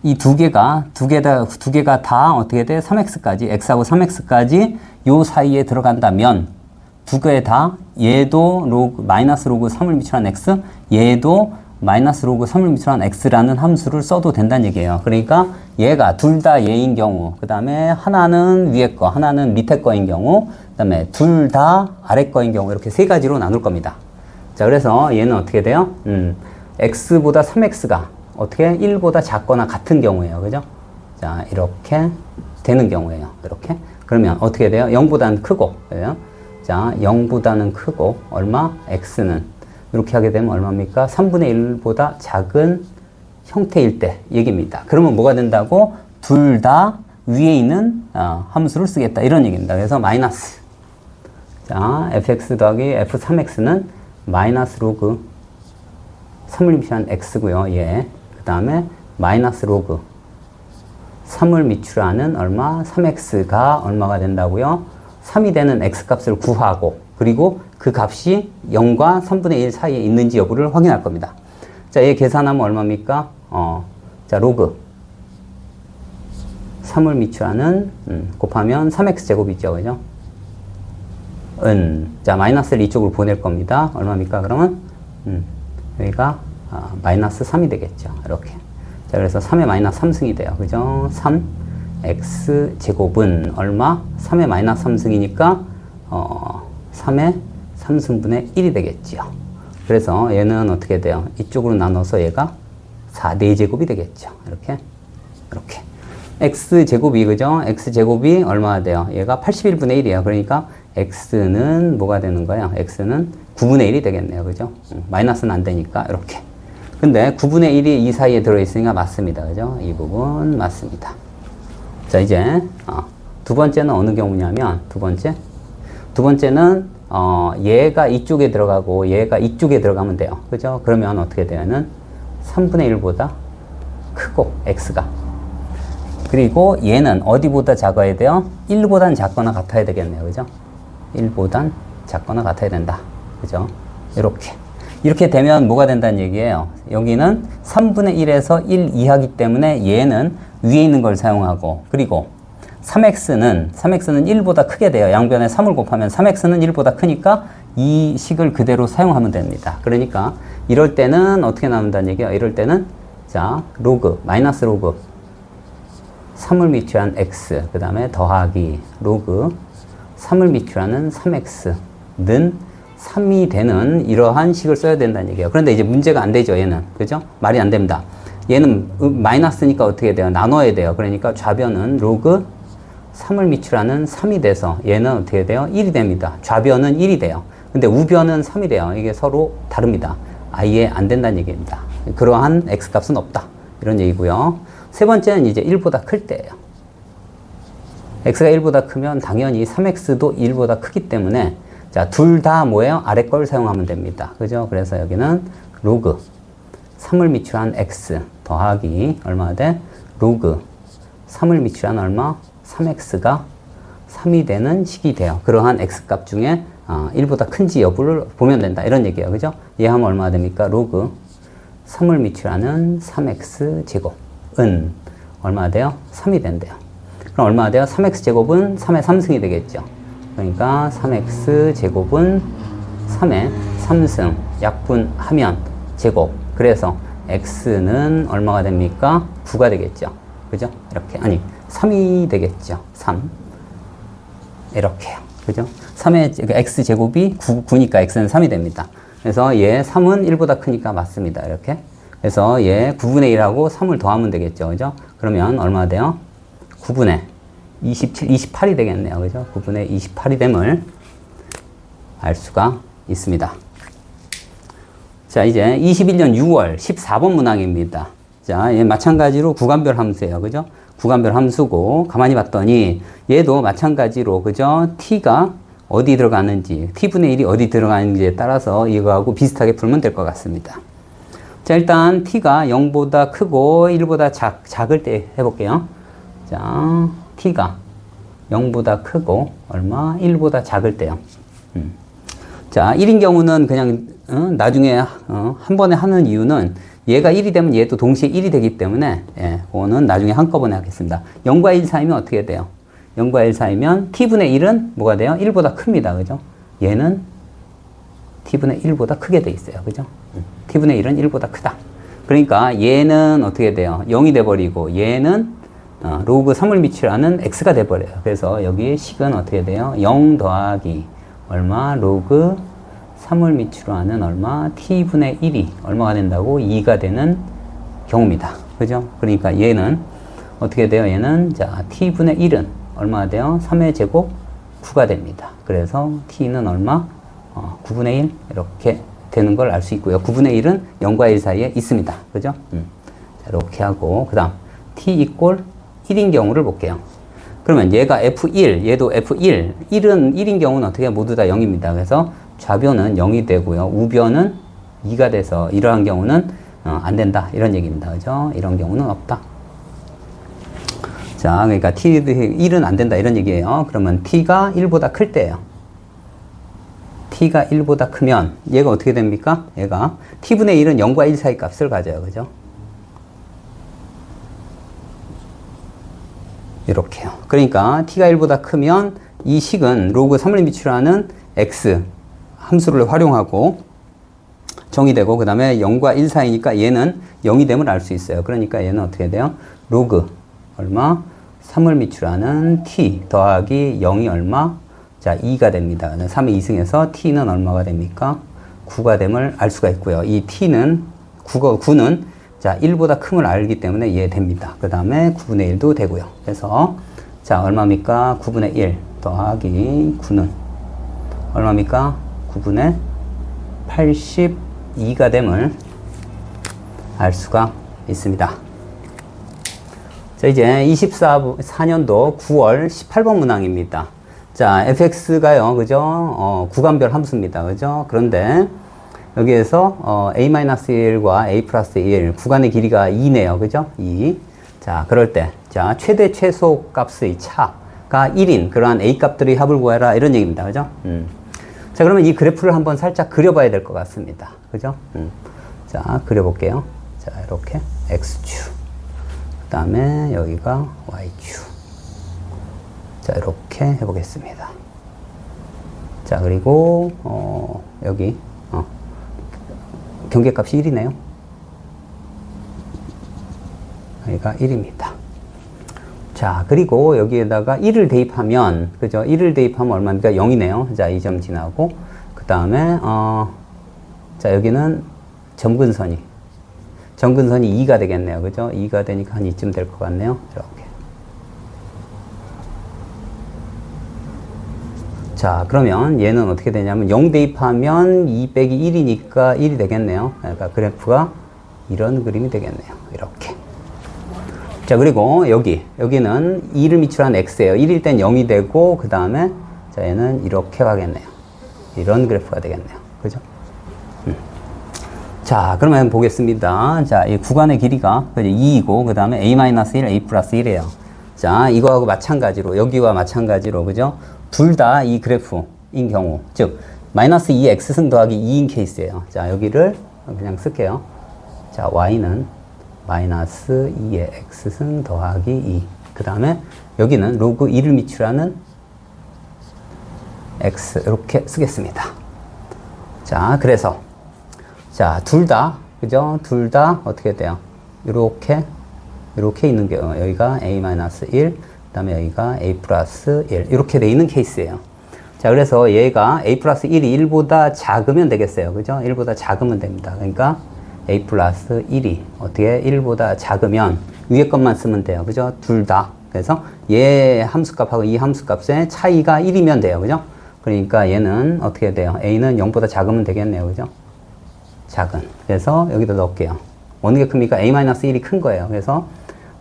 이 두 개가 다 어떻게 돼? 3x까지, x하고 3x까지 요 사이에 들어간다면 두 개 다 얘도 마이너스 로그 3을 미치는 x, 얘도 마이너스 로그 3을 미치는 x라는 함수를 써도 된다는 얘기예요. 그러니까 얘가 둘 다 얘인 경우, 그 다음에 하나는 위에 거, 하나는 밑에 거인 경우, 그 다음에 둘 다 아래 거인 경우, 이렇게 세 가지로 나눌 겁니다. 자, 그래서 얘는 어떻게 돼요? x보다 3x가 어떻게 1보다 작거나 같은 경우예요. 그죠? 자, 이렇게 되는 경우예요. 이렇게. 그러면 어떻게 돼요? 0보다는 크고, 그래요? 자, 0보다는 크고, 얼마? x는 이렇게 하게 되면 얼마입니까? 3분의 1보다 작은 형태일 때 얘기입니다. 그러면 뭐가 된다고? 둘 다 위에 있는 함수를 쓰겠다. 이런 얘기입니다. 그래서 마이너스. 자, fx 더하기 f3x는 마이너스 로그 3을 미치한 x고요. 예. 그 다음에 마이너스 로그 3을 미추라는 얼마? 3x가 얼마가 된다고요? 3이 되는 x 값을 구하고 그리고 그 값이 0과 3분의 1 사이에 있는지 여부를 확인할 겁니다. 자, 얘 계산하면 얼마입니까? 자, 로그 3을 미추하는 곱하면 3x 제곱이죠. 그죠? 자, 마이너스를 이쪽으로 보낼 겁니다. 얼마입니까? 그러면 여기가 마이너스 3이 되겠죠. 이렇게. 자, 그래서 3의 마이너스 3승이 돼요. 그죠? 3x 제곱은 얼마? 3의 마이너스 3승이니까 3의 3승분의 1이 되겠죠. 그래서 얘는 어떻게 돼요? 이쪽으로 나눠서 얘가 4제곱이 되겠죠. 이렇게. x제곱이, 그죠? x제곱이 얼마가 돼요? 얘가 81분의 1이에요. 그러니까 x는 뭐가 되는 거예요? x는 9분의 1이 되겠네요. 그죠? 마이너스는 안 되니까, 이렇게. 근데 9분의 1이 이 사이에 들어있으니까 맞습니다. 그죠? 이 부분 맞습니다. 자, 이제, 두 번째는 어느 경우냐면, 두 번째는, 얘가 이쪽에 들어가고, 얘가 이쪽에 들어가면 돼요. 그죠? 그러면 어떻게 되냐면, 3분의 1보다 크고, x가. 그리고 얘는 어디보다 작아야 돼요? 1보단 작거나 같아야 되겠네요. 그죠? 1보단 작거나 같아야 된다. 그죠? 이렇게 되면 뭐가 된다는 얘기예요? 여기는 3분의 1에서 1 이하기 때문에 얘는 위에 있는 걸 사용하고, 그리고 3x는 1보다 크게 돼요. 양변에 3을 곱하면 3x는 1보다 크니까 이 식을 그대로 사용하면 됩니다. 그러니까 이럴 때는 어떻게 나온다는 얘기예요? 이럴 때는 자, 마이너스 로그 3을 미추한 x, 그 다음에 더하기 로그 3을 미추라는 3x는 3이 되는 이러한 식을 써야 된다는 얘기예요. 그런데 이제 문제가 안 되죠, 얘는. 그죠? 말이 안 됩니다. 얘는 마이너스니까 어떻게 돼요? 나눠야 돼요. 그러니까 좌변은 로그 3을 미추라는 3이 돼서 얘는 어떻게 돼요? 1이 됩니다. 좌변은 1이 돼요. 근데 우변은 3이 돼요. 이게 서로 다릅니다. 아예 안 된다는 얘기입니다. 그러한 x값은 없다. 이런 얘기고요. 세 번째는 이제 1보다 클 때예요. x가 1보다 크면 당연히 3x도 1보다 크기 때문에 자, 둘 다 뭐예요? 아래 걸 사용하면 됩니다. 그죠? 그래서 여기는 로그 3을 미추한 x 더하기 얼마 돼? 로그 3을 미추한 얼마? 3x가 3이 되는 식이 돼요. 그러한 x값 중에 1보다 큰지 여부를 보면 된다. 이런 얘기예요. 그죠? 얘하면 얼마 됩니까? 로그 3을 미추라는 3x 제곱은 얼마 돼요? 3이 된대요. 그럼 얼마 돼요? 3x 제곱은 3의 3승이 되겠죠. 그러니까 3x 제곱은 3의 3승 약분하면 제곱. 그래서 x는 얼마가 됩니까? 9가 되겠죠. 그죠? 이렇게. 아니, 3이 되겠죠. 3. 이렇게요. 그죠? 3의 x 제곱이 9니까 x는 3이 됩니다. 그래서 얘 3은 1보다 크니까 맞습니다. 이렇게. 그래서 얘 9분의 1하고 3을 더하면 되겠죠. 그죠? 그러면 얼마 돼요? 9분의 28이 되겠네요. 그죠? 9분의 28이 됨을 알 수가 있습니다. 자, 이제 21년 6월 14번 문항입니다. 자, 얘 마찬가지로 구간별 함수예요. 그죠? 구간별 함수고, 가만히 봤더니 얘도 마찬가지로, 그죠? t가 어디 들어가는지, t분의 1이 어디 들어가는지에 따라서 이거하고 비슷하게 풀면 될 것 같습니다. 자, 일단 t가 0보다 크고 1보다 작을 때 해볼게요. 자, t가 0보다 크고 얼마? 1보다 작을 때요. 자, 1인 경우는 그냥 나중에 한 번에 하는 이유는 얘가 1이 되면 얘도 동시에 1이 되기 때문에 그거는 나중에 한꺼번에 하겠습니다. 0과 1 사이면 어떻게 돼요? 0과 1 사이면 t분의 1은 뭐가 돼요? 1보다 큽니다. 그죠? 얘는 t분의 1보다 크게 돼 있어요. 그죠? t분의 1은 1보다 크다. 그러니까 얘는 어떻게 돼요? 0이 돼버리고 얘는 로그 3을 미치라는 x가 돼버려요. 그래서 여기 식은 어떻게 돼요? 0 더하기 얼마? 로그 3을 미치로 하는 얼마? t분의 1이 얼마가 된다고? 2가 되는 경우입니다. 그죠? 그러니까 얘는 어떻게 돼요? 얘는 자 t분의 1은 얼마가 돼요? 3의 제곱 9가 됩니다. 그래서 t는 얼마? 9분의 1 이렇게 되는 걸 알 수 있고요. 9분의 1은 0과 1 사이에 있습니다. 그죠? 자, 이렇게 하고 그 다음 t 이꼴 1인 경우를 볼게요. 그러면 얘가 F1, 얘도 F1, 1인 경우는 어떻게 모두 다 0입니다. 그래서 좌변은 0이 되고요. 우변은 2가 돼서 이러한 경우는 안 된다. 이런 얘기입니다. 그죠? 이런 경우는 없다. 자, 그러니까 T1은 안 된다. 이런 얘기예요. 그러면 T가 1보다 클 때예요. T가 1보다 크면 얘가 어떻게 됩니까? 얘가 T분의 1은 0과 1 사이 값을 가져요. 그죠? 이렇게요. 그러니까 t가 1보다 크면 이 식은 로그 3을 미치라는 x 함수를 활용하고 정의되고 그 다음에 0과 1 사이니까 얘는 0이 됨을 알 수 있어요. 그러니까 얘는 어떻게 돼요? 로그 얼마? 3을 미치라는 t 더하기 0이 얼마? 자, 2가 됩니다. 3의 2승에서 t는 얼마가 됩니까? 9가 됨을 알 수가 있고요. 이 t는 9는 자, 1보다 큼을 알기 때문에 이해 됩니다. 그 다음에 9분의 1도 되고요. 그래서 자, 얼마입니까? 9분의 1 더하기 9는 얼마입니까? 9분의 82가 됨을 알 수가 있습니다. 자, 이제 24년도 9월 18번 문항입니다. 자, fx가요, 그죠? 구간별 함수입니다. 그죠? 그런데 여기에서 a-1과 a 플러스 1 구간의 길이가 2네요. 그죠? 2. 자, 그럴 때 자, 최대 최소 값의 차가 1인 그러한 a 값들의 합을 구해라 이런 얘기입니다. 그죠? 자, 그러면 이 그래프를 한번 살짝 그려봐야 될 것 같습니다. 그죠? 자, 그려볼게요. 자, 이렇게 x축 그 다음에 여기가 y축. 자, 이렇게 해보겠습니다. 자, 그리고 여기 경계값이 1이네요. 여기가 1입니다. 자, 그리고 여기에다가 1을 대입하면, 그죠? 1을 대입하면 얼마입니까? 0이네요. 자, 이 점 지나고. 그 다음에, 자, 여기는 점근선이 2가 되겠네요. 그죠? 2가 되니까 한 이쯤 될 것 같네요. 이렇게. 자, 그러면 얘는 어떻게 되냐면 0 대입하면 2 빼기 1이니까 1이 되겠네요. 그러니까 그래프가 이런 그림이 되겠네요. 이렇게. 자, 그리고 여기는 2를 미치라는 x예요. 1일 땐 0이 되고 그 다음에 자, 얘는 이렇게 가겠네요. 이런 그래프가 되겠네요. 그죠? 자, 그러면 보겠습니다. 자, 이 구간의 길이가 2이고 그 다음에 a-1, a 플러스 1이에요. 자, 이거하고 마찬가지로 여기와 마찬가지로 그죠? 둘 다 이 그래프인 경우, 즉 마이너스 2x승 더하기 2인 케이스예요. 자, 여기를 그냥 쓸게요. 자, y는 마이너스 2의 x승 더하기 2. 그 다음에 여기는 로그 2를 미치라는 x 이렇게 쓰겠습니다. 자, 그래서 자, 둘 다 그죠? 둘 다 어떻게 돼요? 이렇게 있는 게 여기가 a-1, 그 다음에 여기가 a 플러스 1 이렇게 돼 있는 케이스예요. 자, 그래서 얘가 a 플러스 1이 1보다 작으면 되겠어요. 그죠? 1보다 작으면 됩니다. 그러니까 a 플러스 1이 어떻게 1보다 작으면 위에 것만 쓰면 돼요. 그죠? 둘 다. 그래서 얘 함수값하고 이 함수값의 차이가 1이면 돼요. 그죠? 그러니까 얘는 어떻게 돼요? a는 0보다 작으면 되겠네요. 그죠? 작은. 그래서 여기다 넣을게요. 어느 게 큽니까? a-1이 큰 거예요. 그래서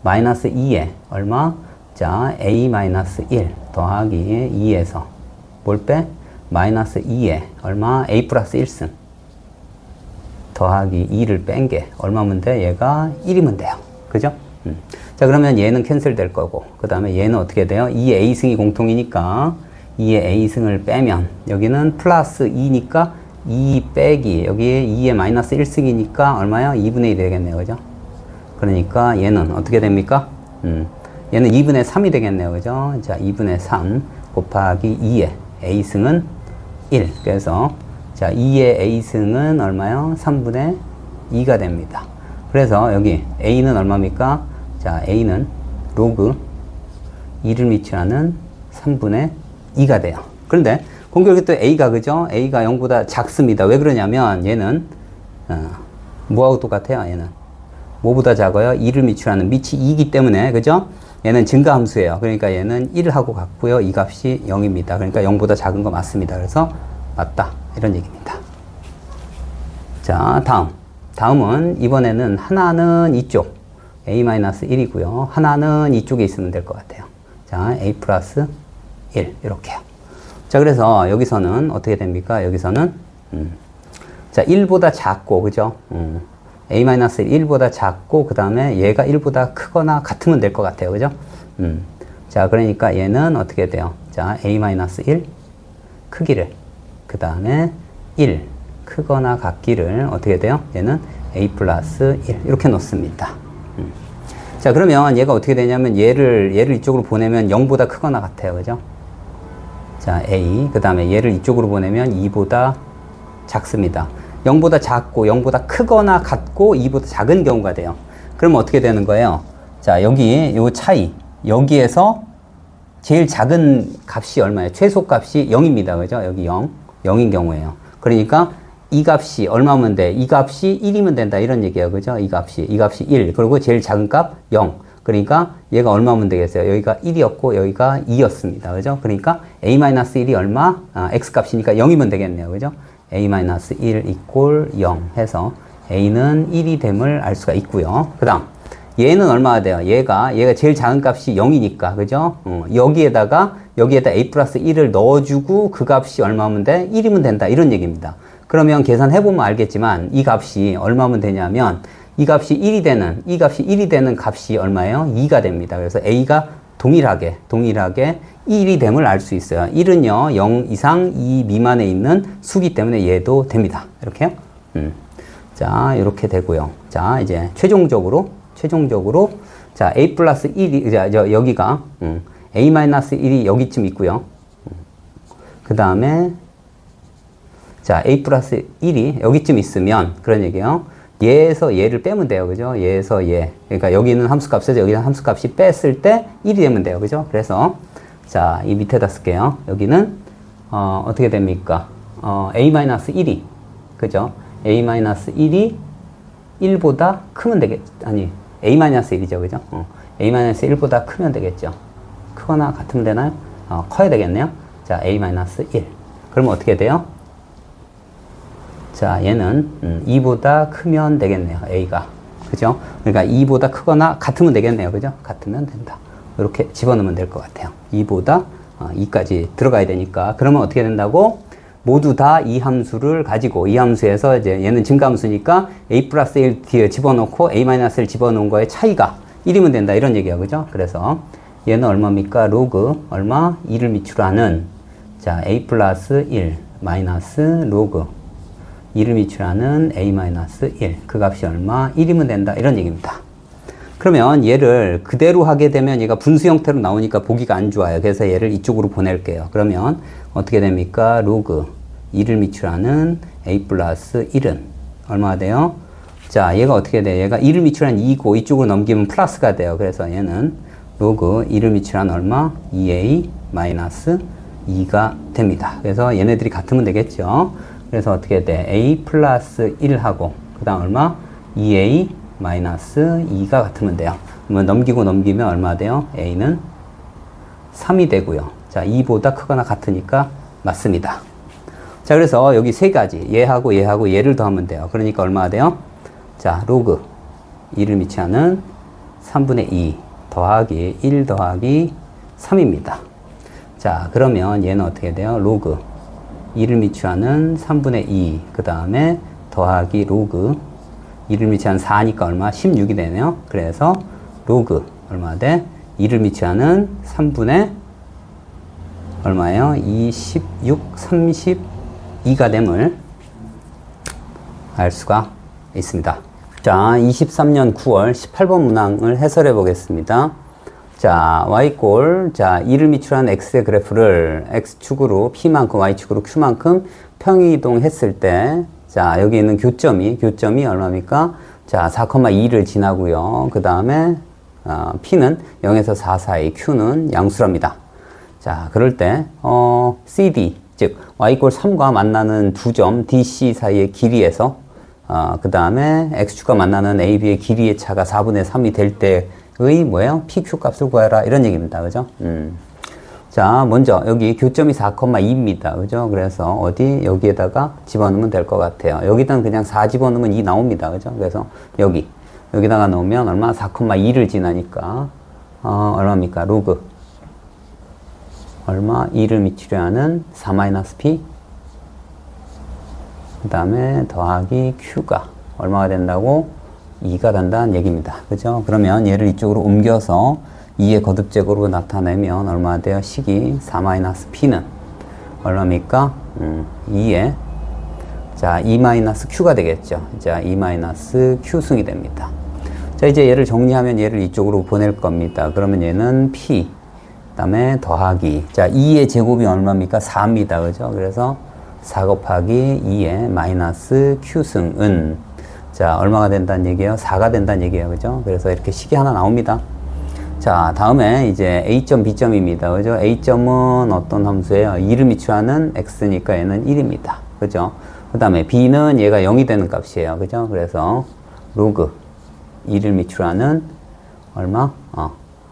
마이너스 2에 얼마? 자, a-1 더하기 2에서 뭘 빼? 마이너스 2에 얼마? a 플러스 1승 더하기 2를 뺀 게 얼마면 돼? 얘가 1이면 돼요. 그죠? 자, 그러면 얘는 캔슬 될 거고, 그 다음에 얘는 어떻게 돼요? 2의 a승이 공통이니까 2의 a승을 빼면 여기는 플러스 2니까 2 빼기 여기에 2의 마이너스 1승이니까 얼마야? 2분의 1이 되겠네요. 그죠? 그러니까 얘는 어떻게 됩니까? 얘는 2분의 3이 되겠네요. 그죠? 자, 2분의 3 곱하기 2의 a승은 1. 그래서 자, 2의 a승은 얼마요? 3분의 2가 됩니다. 그래서 여기 a는 얼마입니까? 자, a는 로그 2를 미치하는 3분의 2가 돼요. 그런데 공교롭게 또 a가 그죠? a가 0보다 작습니다. 왜 그러냐면 얘는 뭐하고 똑같아요? 얘는 뭐보다 작아요? 2를 미치하는 밑이 2이기 때문에 그죠? 얘는 증가함수예요. 그러니까 얘는 1하고 같고요. 이 값이 0입니다. 그러니까 0보다 작은 거 맞습니다. 그래서 맞다. 이런 얘기입니다. 자, 다음은 이번에는 하나는 이쪽 a-1이고요. 하나는 이쪽에 있으면 될 것 같아요. 자, a 플러스 1 이렇게요. 자, 그래서 여기서는 어떻게 됩니까? 여기서는 자, 1보다 작고 그죠? a-1보다 작고 그 다음에 얘가 1보다 크거나 같으면 될 것 같아요. 그죠? 자, 그러니까 얘는 어떻게 돼요? 자, a-1 크기를 그 다음에 1 크거나 같기를 어떻게 돼요? 얘는 a 플러스 1 이렇게 놓습니다. 자, 그러면 얘가 어떻게 되냐면 얘를 이쪽으로 보내면 0보다 크거나 같아요. 그죠? 자, a 그 다음에 얘를 이쪽으로 보내면 2보다 작습니다. 0보다 작고 0보다 크거나 같고 2보다 작은 경우가 돼요. 그러면 어떻게 되는 거예요? 자, 여기 요 차이 여기에서 제일 작은 값이 얼마예요? 최소 값이 0입니다. 그죠? 여기 0인 경우에요. 그러니까 이 값이 얼마면 돼? 이 값이 1이면 된다. 이런 얘기예요. 그죠? 이 값이 1. 그리고 제일 작은 값 0. 그러니까 얘가 얼마면 되겠어요? 여기가 1이었고 여기가 2였습니다. 그죠? 그러니까 a-1이 얼마? x 값이니까 0이면 되겠네요. 그죠? a-1 이꼴 0 해서 a는 1이 됨을 알 수가 있고요. 그 다음 얘는 얼마가 돼요? 얘가 제일 작은 값이 0이니까 그죠? 여기에다 a 플러스 1을 넣어주고 그 값이 얼마면 돼? 1이면 된다. 이런 얘기입니다. 그러면 계산해보면 알겠지만 이 값이 얼마면 되냐면 이 값이 1이 되는 값이 얼마예요? 2가 됩니다. 그래서 a가 동일하게 1이 됨을 알 수 있어요. 1은요 0 이상 2 미만에 있는 수기 때문에 얘도 됩니다. 이렇게요. 자, 이렇게 되고요. 자, 이제 최종적으로 자, a 플러스 1이 여기가 a-1이 여기쯤 있고요. 그 다음에 자, a 플러스 1이 여기쯤 있으면 그런 얘기예요. 얘에서 얘를 빼면 돼요. 그죠? 얘에서 얘. 그러니까 여기는 함수값에서 여기는 함수값이 뺐을 때 1이 되면 돼요. 그죠? 그래서 자, 이 밑에다 쓸게요. 여기는 어떻게 됩니까? a-1이 그죠? a-1이 1보다 크면 a-1이죠. 그죠? a-1보다 크면 되겠죠. 크거나 같으면 되나요? 커야 되겠네요. 자, a-1. 그러면 어떻게 돼요? 자, 얘는 2보다 크면 되겠네요. a가. 그죠? 그러니까 2보다 크거나 같으면 되겠네요. 그죠? 같으면 된다. 이렇게 집어넣으면 될 것 같아요. 2보다 2까지 들어가야 되니까. 그러면 어떻게 된다고? 모두 다 이 함수를 가지고 이 함수에서 이제 얘는 증가함수니까 a 플러스 1 뒤에 집어넣고 a-를 집어넣은 거의 차이가 1이면 된다. 이런 얘기예요. 그죠? 그래서 얘는 얼마입니까? 로그 얼마? 2를 밑으로 하는 자, a 플러스 1 마이너스 로그 2를 미출하는 a-1 그 값이 얼마? 1이면 된다. 이런 얘기입니다. 그러면 얘를 그대로 하게 되면 얘가 분수 형태로 나오니까 보기가 안 좋아요. 그래서 얘를 이쪽으로 보낼게요. 그러면 어떻게 됩니까? 로그 2를 미출하는 a 플러스 1은 얼마가 돼요? 자, 얘가 어떻게 돼요? 얘가 2를 미출한 2고 이쪽으로 넘기면 플러스가 돼요. 그래서 얘는 로그 2를 미출한 얼마? 2a 마이너스 2가 됩니다. 그래서 얘네들이 같으면 되겠죠. 그래서 어떻게 돼? a 플러스 1하고 그 다음 얼마? 2a 마이너스 2가 같으면 돼요. 그러면 넘기면 얼마 돼요? a는 3이 되고요. 자, 2보다 크거나 같으니까 맞습니다. 자, 그래서 여기 세 가지. 얘하고 얘하고 얘를 더하면 돼요. 그러니까 얼마가 돼요? 자, 로그 2를 미치하는 3분의 2 더하기 1 더하기 3입니다. 자, 그러면 얘는 어떻게 돼요? 로그 2를 미치하는 3분의 2 그 다음에 더하기 로그 2를 미치하는 4니까 얼마? 16이 되네요. 그래서 로그 얼마 돼? 2를 미치하는 3분의 얼마예요? 26, 32가 됨을 알 수가 있습니다. 자, 23년 9월 18번 문항을 해설해 보겠습니다. 자, y꼴, 자, 2를 미출한 x의 그래프를 x축으로 p만큼, y축으로 q만큼 평이동 했을 때, 자, 여기 있는 교점이 얼마입니까? 자, 4,2를 지나고요. 그 다음에, p는 0에서 4 사이, q는 양수랍니다. 자, 그럴 때, CD, 즉, y꼴 3과 만나는 두 점, DC 사이의 길이에서, 그 다음에 x축과 만나는 AB의 길이의 차가 4분의 3이 될 때의 뭐예요? PQ 값을 구해라. 이런 얘기입니다. 그죠? 자, 먼저 여기 교점이 4,2입니다. 그죠? 그래서 어디? 여기에다가 집어넣으면 될 것 같아요. 여기다는 그냥 4 집어넣으면 2 나옵니다. 그죠? 그래서 여기다가 넣으면 얼마? 4,2를 지나니까, 얼마입니까? 로그. 얼마? 2를 미치려 하는 4-p. 그 다음에 더하기 q가 얼마가 된다고? 2가 된다는 얘기입니다. 그죠? 그러면 얘를 이쪽으로 옮겨서 2의 거듭제곱으로 나타내면 얼마 돼요? 식이 4-p는 얼마입니까? 2에 자, 2-q가 되겠죠. 자, 2-q승이 됩니다. 자, 이제 얘를 정리하면 얘를 이쪽으로 보낼 겁니다. 그러면 얘는 p 그 다음에 더하기 자, 2의 제곱이 얼마입니까? 4입니다. 그죠? 그래서 4 곱하기 2의 마이너스 q승은 자, 얼마가 된다는 얘기예요? 4가 된다는 얘기예요. 그죠? 그래서 이렇게 식이 하나 나옵니다. 자, 다음에 이제 A점, B점입니다. 그죠? A점은 어떤 함수예요? 2를 미추하는 x니까 얘는 1입니다. 그죠? 그 다음에 B는 얘가 0이 되는 값이에요. 그죠? 그래서 로그 2를 미추하는 얼마?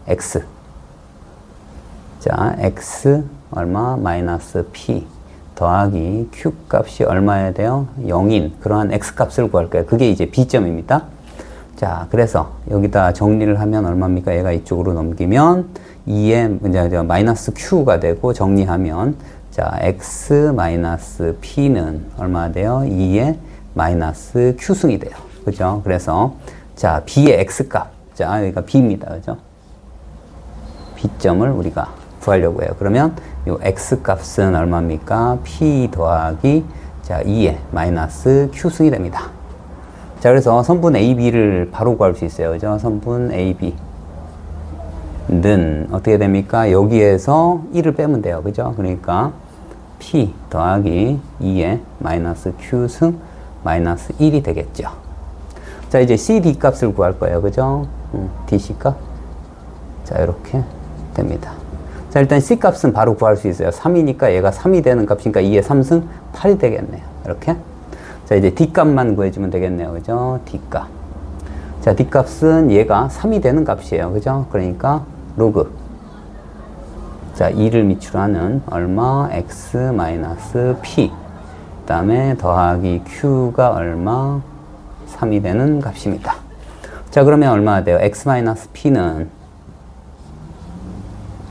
x. 자, x 얼마? 마이너스 p 더하기 q 값이 얼마여야 돼요? 0인 그러한 x 값을 구할 거예요. 그게 이제 B점입니다. 자, 그래서 여기다 정리를 하면 얼마입니까? 얘가 이쪽으로 넘기면 2의 이제 마이너스 q가 되고 정리하면 자, x 마이너스 p는 얼마 돼요? 2의 마이너스 q승이 돼요. 그죠? 그래서 자, b의 x 값. 자, 여기가 b입니다. 그죠? b점을 우리가 구하려고 해요. 그러면 요 x 값은 얼마입니까? p 더하기 자, 2의 마이너스 q승이 됩니다. 자, 그래서 선분 AB를 바로 구할 수 있어요. 그죠? 선분 AB는 어떻게 됩니까? 여기에서 1을 빼면 돼요. 그죠? 그러니까 P 더하기 2의 마이너스 Q승 마이너스 1이 되겠죠. 자, 이제 CD 값을 구할 거예요. 그죠? DC 값. 자, 이렇게 됩니다. 자, 일단 C 값은 바로 구할 수 있어요. 3이니까 얘가 3이 되는 값이니까 2의 3승 8이 되겠네요. 이렇게. 자, 이제 D값만 구해주면 되겠네요. 그죠? D값. 자, D값은 얘가 3이 되는 값이에요. 그죠? 그러니까, 로그. 자, 2를 미출하는 얼마? x 마이너스 p. 그 다음에 더하기 q가 얼마? 3이 되는 값입니다. 자, 그러면 얼마나 돼요? x 마이너스 p는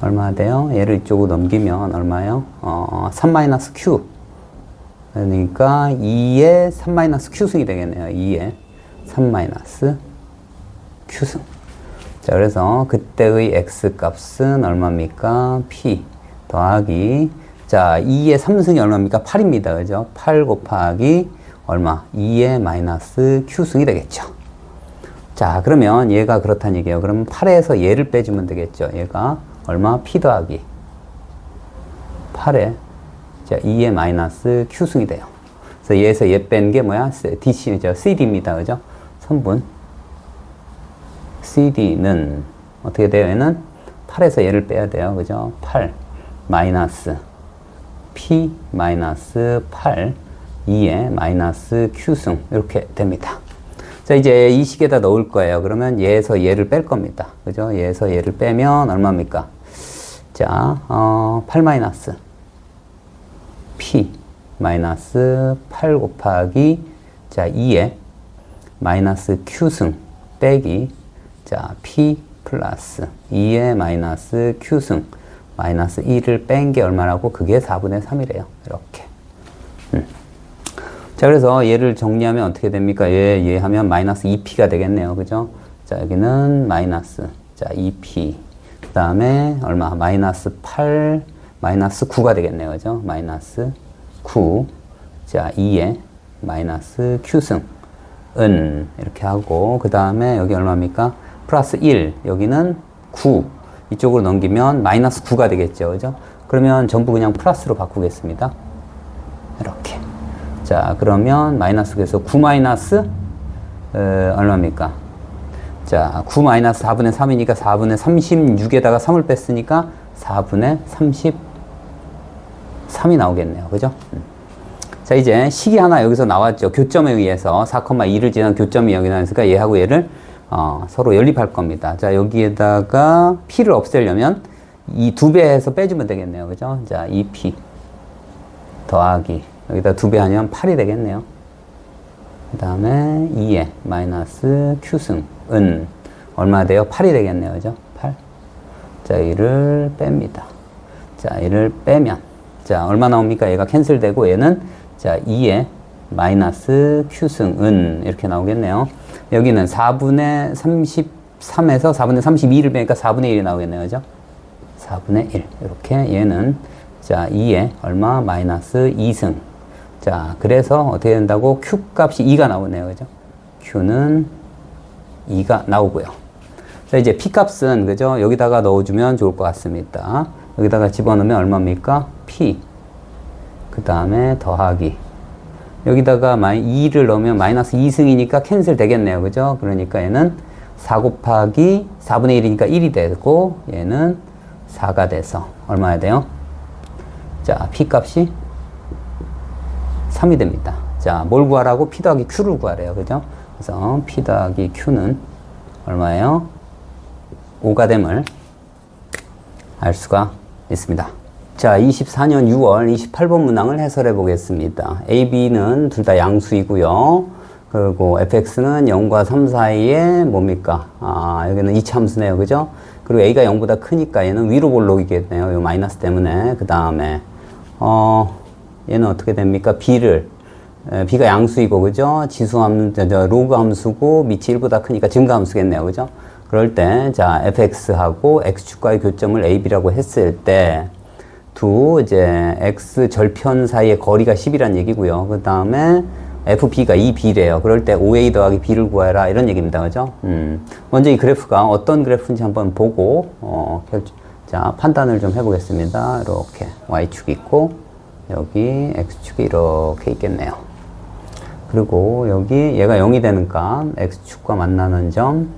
얼마나 돼요? 얘를 이쪽으로 넘기면 얼마예요? 3 마이너스 q. 그러니까 2의 3-q승이 되겠네요. 2의 3-q승. 자, 그래서 그때의 x값은 얼마입니까? p 더하기 자, 2의 3승이 얼마입니까? 8입니다. 그죠? 8 곱하기 얼마? 2의 마이너스 q승이 되겠죠. 자, 그러면 얘가 그렇다는 얘기예요. 그러면 8에서 얘를 빼주면 되겠죠. 얘가 얼마? p 더하기 8에 자, 2의 마이너스 q승이 돼요. 그래서 얘에서 얘 뺀 게 뭐야? DC죠. CD입니다. 그죠? 선분. CD는 어떻게 돼요? 얘는 8에서 얘를 빼야 돼요. 그죠? 8 마이너스 P 마이너스 8 2의 마이너스 q승. 이렇게 됩니다. 자, 이제 이 식에다 넣을 거예요. 그러면 얘에서 얘를 뺄 겁니다. 그죠? 얘에서 얘를 빼면 얼마입니까? 자, 8 마이너스 P 마이너스 8 곱하기 자 2에 마이너스 q승 빼기 자 p 플러스 2에 마이너스 q승 마이너스 1을 뺀 게 얼마라고? 그게 4분의 3이래요. 이렇게. 자, 그래서 얘를 정리하면 어떻게 됩니까? 얘 하면 마이너스 2p가 되겠네요. 그죠? 자, 여기는 마이너스. 자, 2p. 그 다음에 얼마? 마이너스 8, 마이너스 9가 되겠네요. 그죠? 마이너스 9. 자, 2에 마이너스 q승. 은. 이렇게 하고. 그 다음에 여기 얼마입니까? 플러스 1. 여기는 9. 이쪽으로 넘기면 마이너스 9가 되겠죠. 그죠? 그러면 전부 그냥 플러스로 바꾸겠습니다. 이렇게. 자, 그러면 마이너스에서 9 마이너스 얼마입니까? 자, 9 마이너스 4분의 3이니까 4분의 36에다가 3을 뺐으니까 4분의 33이 나오겠네요. 그죠? 자, 이제 식이 하나 여기서 나왔죠. 교점에 의해서 4,2를 지난 교점이 여기 나왔으니까 얘하고 얘를 서로 연립할 겁니다. 자, 여기에다가 p를 없애려면 이 2배 해서 빼주면 되겠네요. 그죠? 자, 2p 더하기 여기다 2배 하면 8이 되겠네요. 그 다음에 2에 마이너스 q승 은 얼마 돼요? 8이 되겠네요. 그죠? 8. 자, 이를 뺍니다. 자, 이를 빼면 자, 얼마 나옵니까? 얘가 캔슬되고 얘는 자, 2에 마이너스 q승 은 이렇게 나오겠네요. 여기는 4분의 33에서 4분의 32를 빼니까 4분의 1이 나오겠네요. 그죠? 4분의 1. 이렇게 얘는 자, 2에 얼마? 마이너스 2승. 자, 그래서 어떻게 된다고? Q 값이 2가 나오네요. 그죠? Q는 2가 나오고요. 자, 이제 P 값은, 그죠? 여기다가 넣어주면 좋을 것 같습니다. 여기다가 집어넣으면 얼마입니까? P. 그 다음에 더하기. 여기다가 2를 넣으면 마이너스 2승이니까 캔슬 되겠네요. 그죠? 그러니까 얘는 4 곱하기 4분의 1이니까 1이 되고, 얘는 4가 돼서 얼마야 돼요? 자, P 값이 3이 됩니다. 자, 뭘 구하라고? P 더하기 Q를 구하래요. 그죠? 그래서 P 더하기 Q는 얼마예요? 5가 됨을 알 수가 있습니다. 자, 24년 6월 28번 문항을 해설해 보겠습니다. A, B는 둘 다 양수이고요. 그리고 fx는 0과 3 사이에 뭡니까? 여기는 이차함수네요. 그죠? 그리고 a가 0보다 크니까 얘는 위로 볼록이겠네요. 요 마이너스 때문에. 그 다음에 얘는 어떻게 됩니까? b가 양수이고, 그죠? 로그 함수고, 밑이 1보다 크니까 증가 함수겠네요. 그죠? 그럴 때, 자, fx하고 x축과의 교점을 a, b라고 했을 때, 이제 x 절편 사이의 거리가 10이란 얘기고요. 그 다음에 fb가 2b래요. 그럴 때 5a 더하기 b를 구해라. 이런 얘기입니다. 그죠? 먼저 이 그래프가 어떤 그래프인지 한번 보고, 자, 판단을 좀 해보겠습니다. 이렇게 y축이 있고, 여기 x축이 이렇게 있겠네요. 그리고 여기 얘가 0이 되는 값, x축과 만나는 점,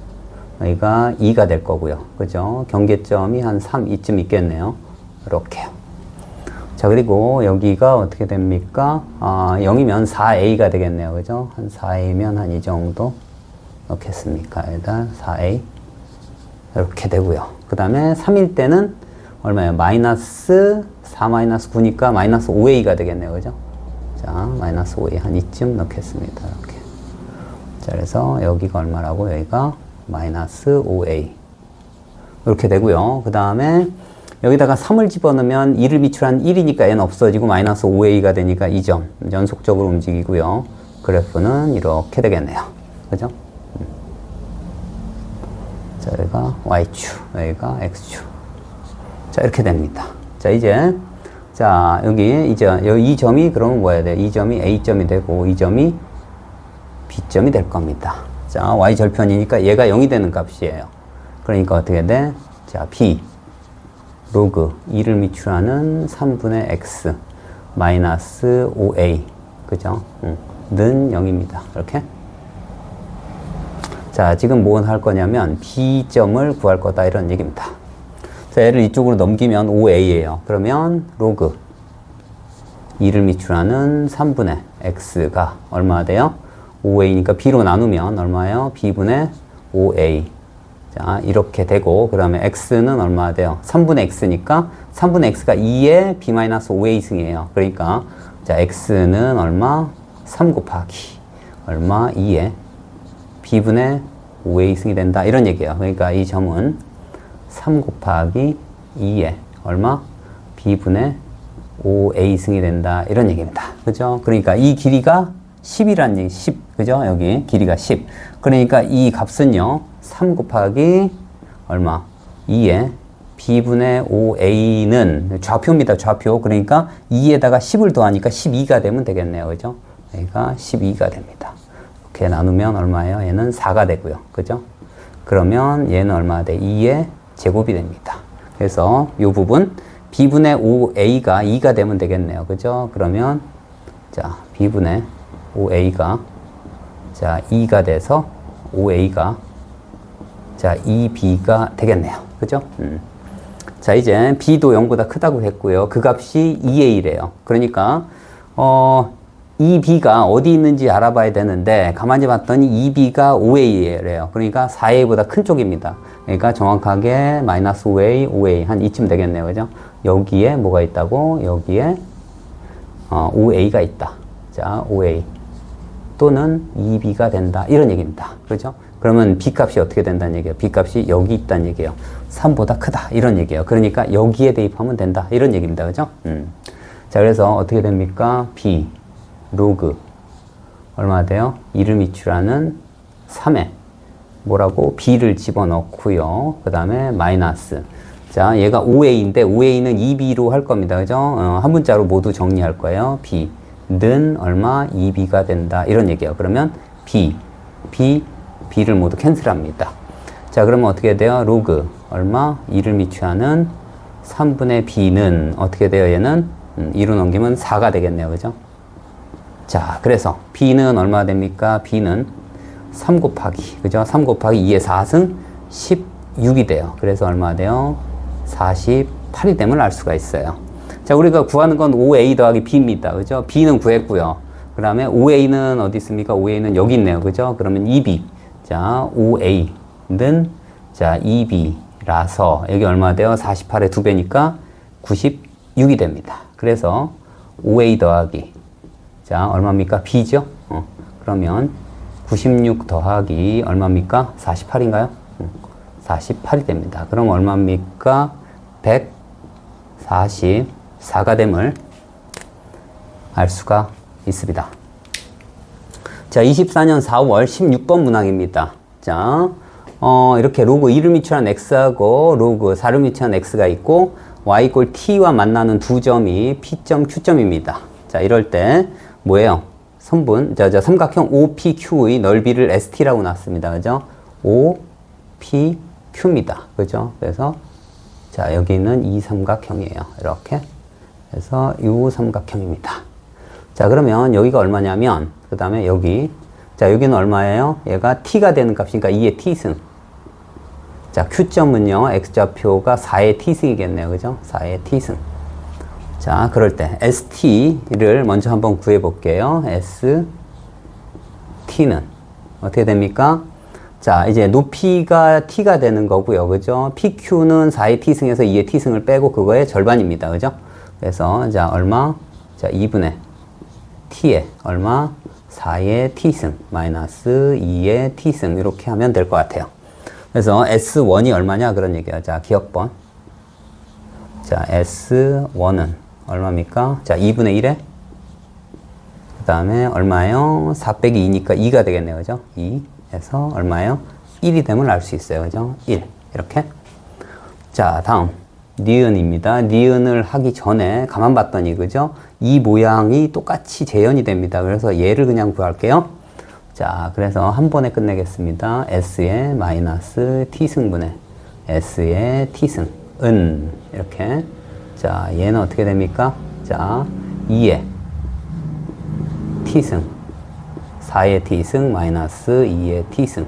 여기가 2가 될 거고요. 그죠? 경계점이 한 3, 이쯤 있겠네요. 이렇게요. 자, 그리고 여기가 어떻게 됩니까? 0이면 4a가 되겠네요. 그죠? 한 4a면 한 이 정도 넣겠습니까? 일단 4a. 이렇게 되고요. 그 다음에 3일 때는 얼마예요? 마이너스 4 마이너스 9니까 마이너스 5a가 되겠네요. 그죠? 자, 마이너스 5a 한 이쯤 넣겠습니다. 이렇게. 자, 그래서 여기가 얼마라고? 여기가 마이너스 5a. 이렇게 되고요. 그 다음에 여기다가 3을 집어넣으면 2를 비출한 1이니까 얘는 없어지고 마이너스 5a가 되니까 2점. 연속적으로 움직이고요. 그래프는 이렇게 되겠네요. 그죠? 자, 여기가 y축, 여기가 x축. 자, 이렇게 됩니다. 자, 이제, 자, 여기, 이제, 이 점이 그러면 뭐야 돼? 이 점이 a점이 되고, 이 점이 b점이 될 겁니다. 자, y절편이니까 얘가 0이 되는 값이에요. 그러니까 어떻게 돼? 자, b. 로그 2를 미출하는 3분의 x 마이너스 5a 그죠? 는 0입니다. 이렇게. 자, 지금 뭐 할 거냐면 b점을 구할 거다 이런 얘기입니다. 자, 얘를 이쪽으로 넘기면 5a예요. 그러면 로그 2를 미출하는 3분의 x가 얼마 돼요? 5a니까 b로 나누면 얼마예요? b분의 5a. 자, 이렇게 되고, 그 다음에 x는 얼마 돼요? 3분의 x니까, 3분의 x가 2에 b-5a 승이에요. 그러니까, 자, x는 얼마? 3 곱하기 얼마? 2에 b분의 5a 승이 된다. 이런 얘기예요. 그러니까 이 점은 3 곱하기 2에 얼마? b분의 5a 승이 된다. 이런 얘기입니다. 그죠? 그러니까 이 길이가 10이라는 얘기, 10. 그죠? 여기 길이가 10. 그러니까 이 값은요, 3 곱하기 얼마? 2에 b분의 5a는 좌표입니다. 좌표. 그러니까 2에다가 10을 더하니까 12가 되면 되겠네요. 그죠? 그러니까 12가 됩니다. 이렇게 나누면 얼마예요? 얘는 4가 되고요. 그죠? 그러면 얘는 얼마 돼? 2의 제곱이 됩니다. 그래서 이 부분 b분의 5a가 2가 되면 되겠네요. 그죠? 그러면 자, b분의 5a가 자, 2가 돼서 5a가 자, 2b가 되겠네요. 그죠? 자, 이제 b도 0보다 크다고 했고요. 그 값이 2a래요. 그러니까 이 b가 어디 있는지 알아봐야 되는데 가만히 봤더니 2b가 5a래요. 그러니까 4a보다 큰 쪽입니다. 그러니까 정확하게 마이너스 5a, 5a 한 이쯤 되겠네요. 그죠? 여기에 뭐가 있다고? 여기에 5a가 있다. 자, 5a 또는 2b가 된다. 이런 얘기입니다. 그렇죠? 그러면 b 값이 어떻게 된다는 얘기예요? b 값이 여기 있다는 얘기예요. 3보다 크다. 이런 얘기예요. 그러니까 여기에 대입하면 된다. 이런 얘기입니다. 그죠? 자, 그래서 어떻게 됩니까? b 로그 얼마 돼요? 2를 미추라는 3에 뭐라고? b를 집어넣고요. 그 다음에 마이너스. 자, 얘가 5a인데 5a는 2b로 할 겁니다. 그죠? 한 문자로 모두 정리할 거예요. b는 얼마? 2b가 된다. 이런 얘기예요. 그러면 b를 모두 캔슬합니다. 자, 그러면 어떻게 돼요? 로그 얼마? 2를 미추하는 3분의 b는 어떻게 돼요? 얘는 2로 넘기면 4가 되겠네요. 그죠? 자, 그래서 b는 얼마 됩니까? b는 3 곱하기, 그죠? 3 곱하기 2의 4승 16이 돼요. 그래서 얼마 돼요? 48이 됨을 알 수가 있어요. 자, 우리가 구하는 건 5a 더하기 b입니다. 그죠? b는 구했고요. 그 다음에 5a는 어디 있습니까? 5a는 여기 있네요. 그죠? 그러면 2b. 자, 5a는 자, 2b라서 여기 얼마 돼요? 48의 2배니까 96이 됩니다. 그래서 5a 더하기 자, 얼마입니까? b죠? 그러면 96 더하기 얼마입니까? 48인가요? 48이 됩니다. 그럼 얼마입니까? 144가 됨을 알 수가 있습니다. 자, 24년 4월 16번 문항입니다. 자, 이렇게 로그 2를 미추한 x하고 로그 4를 미추한 x가 있고 y = t와 만나는 두 점이 P점, Q점입니다. 자, 이럴 때 뭐예요? 선분, 삼각형 OPQ의 넓이를 ST라고 놨습니다. 그죠? OPQ입니다. 그죠? 그래서 자, 여기는 이 삼각형이에요. 이렇게. 그래서 이 삼각형입니다. 자, 그러면 여기가 얼마냐면 그 다음에 여기 자, 여기는 얼마예요? 얘가 t가 되는 값이니까 2의 t승. 자, Q점은요, x좌표가 4의 t승이겠네요. 그죠? 4의 t승. 자, 그럴 때 ST를 먼저 한번 구해 볼게요. ST는 어떻게 됩니까? 자, 이제 높이가 t가 되는 거고요. 그죠? PQ는 4의 t승에서 2의 t승을 빼고 그거의 절반입니다. 그죠? 그래서 자, 얼마? 자, 2분의 t에 얼마? 4의 t승 마이너스 2의 t승 이렇게 하면 될 것 같아요. 그래서 S1이 얼마냐? 그런 얘기예요. 자, 기억번. 자, S1은 얼마입니까? 자, 2분의 1에 그 다음에 얼마예요? 4 빼기 2니까 2가 되겠네요. 그죠? 2에서 얼마예요? 1이 되면 알 수 있어요. 그죠? 1 이렇게. 자, 다음 니은입니다. 니은을 하기 전에 가만 봤더니 그죠? 이 모양이 똑같이 재현이 됩니다. 그래서 얘를 그냥 구할게요. 자, 그래서 한 번에 끝내겠습니다. S의 마이너스 T승분의 S의 T승은 이렇게. 자, 얘는 어떻게 됩니까? 자, 2의 T승 4의 T승 마이너스 2의 T승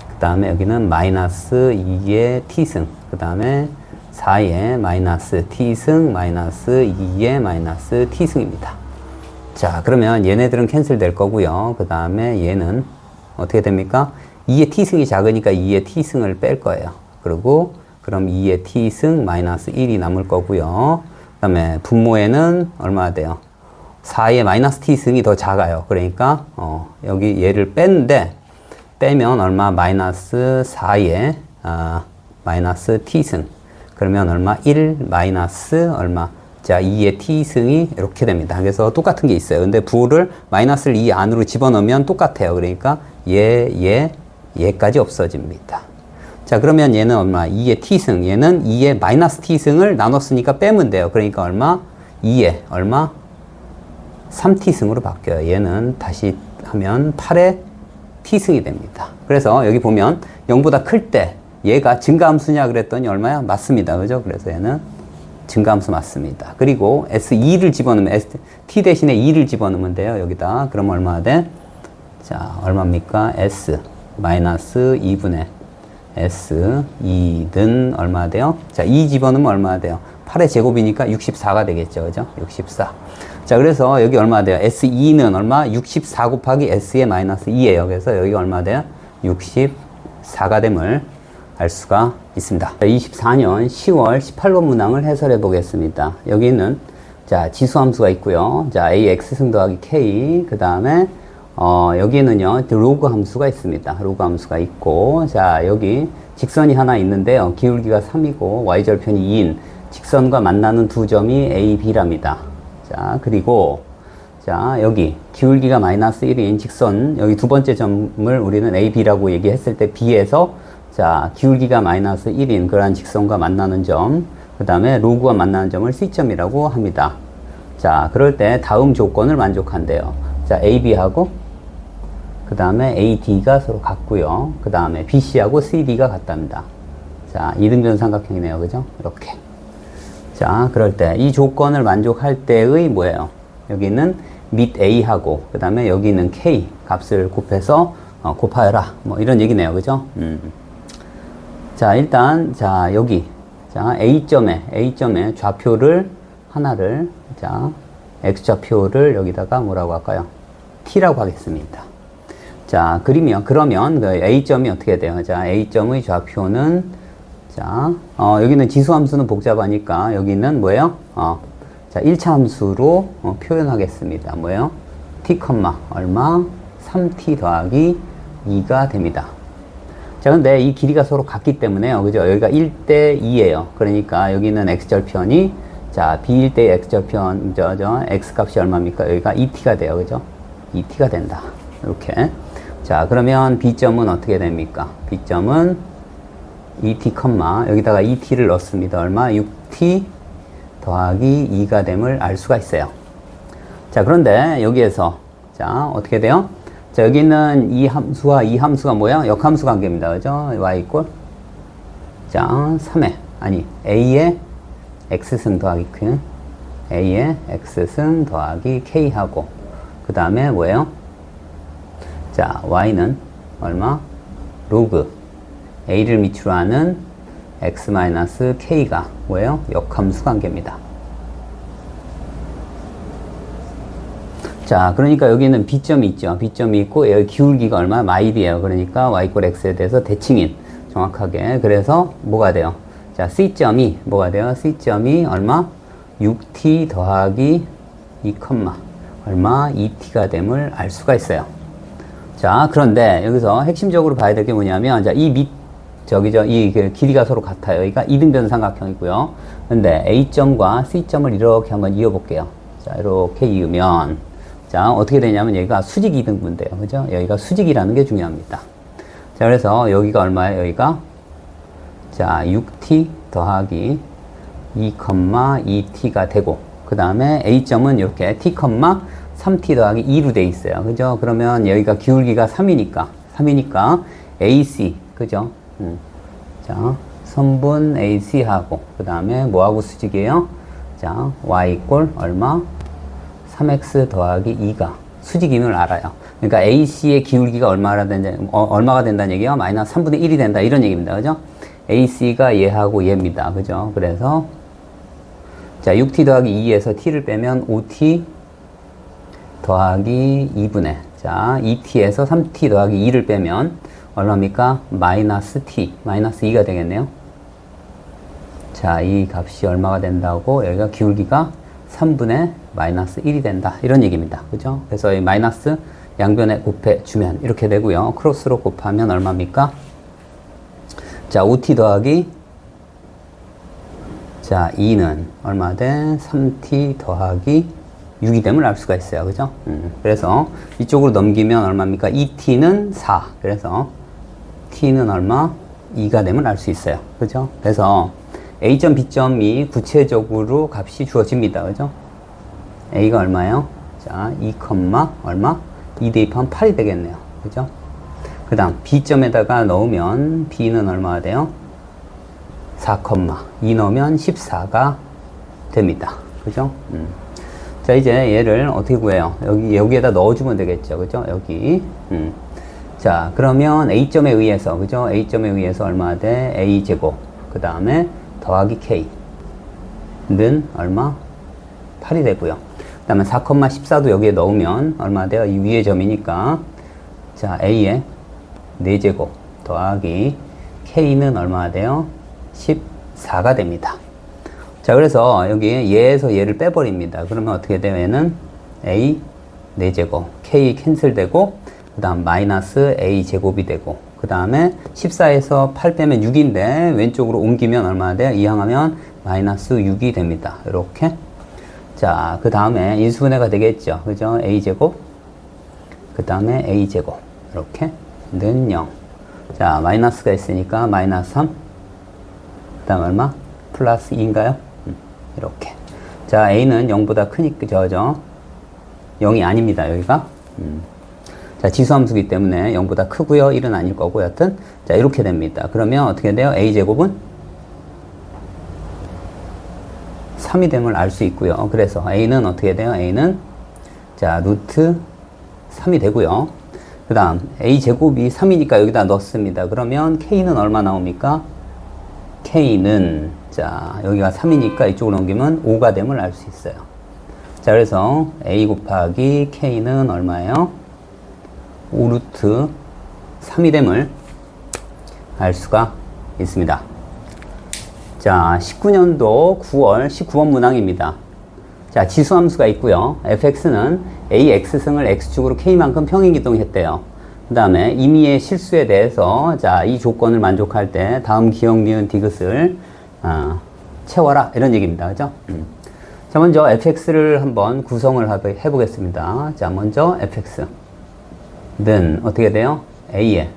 그 다음에 여기는 마이너스 2의 T승 그 다음에 4의 마이너스 T승 마이너스 2의 마이너스 T승입니다. 자, 그러면 얘네들은 캔슬 될 거고요. 그 다음에 얘는 어떻게 됩니까? 2의 T승이 작으니까 2의 T승을 뺄 거예요. 그리고 그럼 2의 T승 마이너스 1이 남을 거고요. 그 다음에 분모에는 얼마나 돼요? 4의 마이너스 t승이 더 작아요. 그러니까 여기 얘를 뺐는데 빼면 얼마? 마이너스 4의 마이너스 t승. 그러면 얼마? 1 마이너스 얼마? 자, 2의 t승이 이렇게 됩니다. 그래서 똑같은 게 있어요. 근데 부호를 마이너스를 이 안으로 집어넣으면 똑같아요. 그러니까 얘까지 없어집니다. 자, 그러면 얘는 얼마? 2의 t승. 얘는 2의 마이너스 t승을 나눴으니까 빼면 돼요. 그러니까 얼마? 2의 얼마? 3t승으로 바뀌어요. 얘는 다시 하면 8의 t승이 됩니다. 그래서 여기 보면 0보다 클 때 얘가 증가함수냐 그랬더니 얼마야? 맞습니다. 그죠? 그래서 얘는 증가함수 맞습니다. 그리고 S2를 집어넣으면 t 대신에 2를 집어넣으면 돼요. 여기다. 그럼 얼마 돼? 자, 얼마입니까? S 마이너스 2분의 S 2는 얼마 돼요? 자, 2 집어넣으면 얼마 돼요? 8의 제곱이니까 64가 되겠죠. 그죠? 64. 자, 그래서 여기 얼마 돼요? S2는 얼마? 64 곱하기 S의 마이너스 2예요. 그래서 여기가 얼마 돼요? 64가 됨을 알 수가 있습니다. 24년 10월 18번 문항을 해설해 보겠습니다. 여기는 자, 지수함수가 있고요. 자, AX승 더하기 K. 그 다음에 여기는요, 로그 함수가 있습니다. 로그 함수가 있고, 자, 여기 직선이 하나 있는데요. 기울기가 3이고, y절편이 2인 직선과 만나는 두 점이 A, B랍니다. 자, 그리고, 자, 여기 기울기가 마이너스 1인 직선, 여기 두 번째 점을 우리는 A, B라고 얘기했을 때 B에서, 자, 기울기가 마이너스 1인 그러한 직선과 만나는 점, 그 다음에 로그와 만나는 점을 C점이라고 합니다. 자, 그럴 때 다음 조건을 만족한대요. 자, AB하고, 그 다음에 AD가 서로 같고요. 그 다음에 BC하고 CD가 같답니다. 자, 이등변 삼각형이네요. 그죠? 이렇게. 자, 그럴 때 이 조건을 만족할 때의 뭐예요? 여기는 밑 A하고 그 다음에 여기는 K 값을 곱해서 곱하여라. 뭐 이런 얘기네요. 그죠? 자, 일단 자, 여기 자, A점에 좌표를 하나를 자, X좌표를 여기다가 뭐라고 할까요? T라고 하겠습니다. 자, 그러면 그 A점이 어떻게 돼요? 자, A점의 좌표는 자, 여기는 지수함수는 복잡하니까 여기는 뭐예요? 자, 1차 함수로 표현하겠습니다. 뭐예요? t, 얼마? 3t 더하기 2가 됩니다. 자, 근데 이 길이가 서로 같기 때문에요. 그죠? 여기가 1대 2예요. 그러니까 여기는 x절편이 자, b 1대 x절편, x 값이 얼마입니까? 여기가 2t가 돼요. 그죠? 2t가 된다. 이렇게. 자, 그러면 b점은 어떻게 됩니까? b점은 2t, 여기다가 2t를 넣습니다. 얼마? 6t 더하기 2가 됨을 알 수가 있어요. 자, 그런데 여기에서 자, 어떻게 돼요? 자, 여기는 이 함수와 이 함수가 뭐야? 역함수 관계입니다. 그죠? y 이꼴 자, 3의 아니 a의 x승 더하기 q a의 x승 더하기 k하고 그 다음에 뭐예요? 자, y는 얼마? 로그 a를 밑으로 하는 x-k가 뭐예요? 역함수 관계입니다. 자, 그러니까 여기는 b점이 있죠. b점이 있고 여기 기울기가 얼마? 마일이에요. 그러니까 y = x에 대해서 대칭인 정확하게. 그래서 뭐가 돼요? 자, c점이 뭐가 돼요? c점이 얼마? 6t 더하기 2, 얼마? 2t가 됨을 알 수가 있어요. 자, 그런데 여기서 핵심적으로 봐야 될 게 뭐냐면, 자, 이 길이가 서로 같아요. 그러니까 이등변 삼각형이고요. 근데 A점과 C점을 이렇게 한번 이어볼게요. 자, 이렇게 이으면, 자, 어떻게 되냐면 여기가 수직 이등분 돼요. 그죠? 여기가 수직이라는 게 중요합니다. 자, 그래서 여기가 얼마예요? 여기가? 자, 6t 더하기 2,2t가 되고, 그 다음에 A점은 이렇게 t, 3t 더하기 2로 돼 있어요. 그죠? 그러면 여기가 기울기가 3이니까 AC, 그죠? 자, 선분 AC하고, 그 다음에 뭐하고 수직이에요? 자, y = 얼마? 3x 더하기 2가 수직임을 알아요. 그러니까 AC의 기울기가 얼마가 된다는 얘기예요? 마이너스 3분의 1이 된다. 이런 얘기입니다. 그죠? AC가 얘하고 얘입니다. 그죠? 그래서, 자, 6t 더하기 2에서 t를 빼면 5t 더하기 2분의, 자, 2t에서 3t 더하기 2를 빼면 얼마입니까? 마이너스 t, 마이너스 2가 되겠네요. 자, 이 값이 얼마가 된다고? 여기가 기울기가 3분의 마이너스 1이 된다. 이런 얘기입니다. 그죠? 그래서 이 마이너스 양변에 곱해주면 이렇게 되고요. 크로스로 곱하면 얼마입니까? 자, 5t 더하기 자, 2는 얼마 돼? 3t 더하기 6이 됨을 알 수가 있어요. 그죠? 그래서 이쪽으로 넘기면 얼마입니까? 2t는 4. 그래서 t는 얼마? 2가 됨을 알 수 있어요. 그죠? 그래서 A점, B점이 구체적으로 값이 주어집니다. 그죠? A가 얼마예요? 자, 2, 얼마? 2 대입하면 8이 되겠네요. 그죠? 그 다음, B점에다가 넣으면 B는 얼마가 돼요? 4, 2 넣으면 14가 됩니다. 그죠? 자, 이제 얘를 어떻게 구해요? 여기에다 넣어주면 되겠죠. 그죠? 여기. 자, 그러면 A점에 의해서, 그죠? A점에 의해서 얼마 돼? A제곱. 그 다음에 더하기 K는 얼마? 8이 되고요. 그 다음에 4, 14도 여기에 넣으면 얼마 돼요? 이 위의 점이니까. 자, A의 4제곱 더하기 K는 얼마가 돼요? 14가 됩니다. 자, 그래서 여기 얘에서 얘를 빼버립니다. 그러면 어떻게 돼요? 얘는 A 4제곱, K 캔슬되고, 그 다음 마이너스 A 제곱이 되고, 그 다음에 14에서 8 빼면 6인데, 왼쪽으로 옮기면 얼마나 돼요? 이항하면 마이너스 6이 됩니다. 이렇게. 자, 그 다음에 인수분해가 되겠죠. 그죠? A 제곱, 그 다음에 A 제곱. 이렇게. 는 0. 자, 마이너스가 있으니까 마이너스 3. 그 다음 얼마? 플러스 2인가요? 이렇게. 자, A는 0보다 크니까, 0이 아닙니다, 여기가. 자, 지수함수기 때문에 0보다 크고요. 1은 아닐 거고, 여튼. 자, 이렇게 됩니다. 그러면 어떻게 돼요? A제곱은 3이 됨을 알 수 있고요. 그래서 A는 어떻게 돼요? A는, 자, 루트 3이 되고요. 그 다음, A제곱이 3이니까 여기다 넣습니다. 그러면 K는 얼마 나옵니까? K는, 자, 여기가 3이니까 이쪽으로 넘기면 5가 됨을 알 수 있어요. 자, 그래서 A 곱하기 K는 얼마예요? 5루트 3이 됨을 알 수가 있습니다. 자, 19년도 9월 19번 문항입니다. 자, 지수함수가 있고요. fx는 ax승을 x축으로 k만큼 평행이동했대요. 그 다음에 임의의 실수에 대해서 자, 이 조건을 만족할 때 다음 기억, 니은, 디귿을 채워라 이런 얘기입니다. 그죠? 자, 먼저 fx를 한번 구성을 해보겠습니다. 자, 먼저 fx는 어떻게 돼요? a에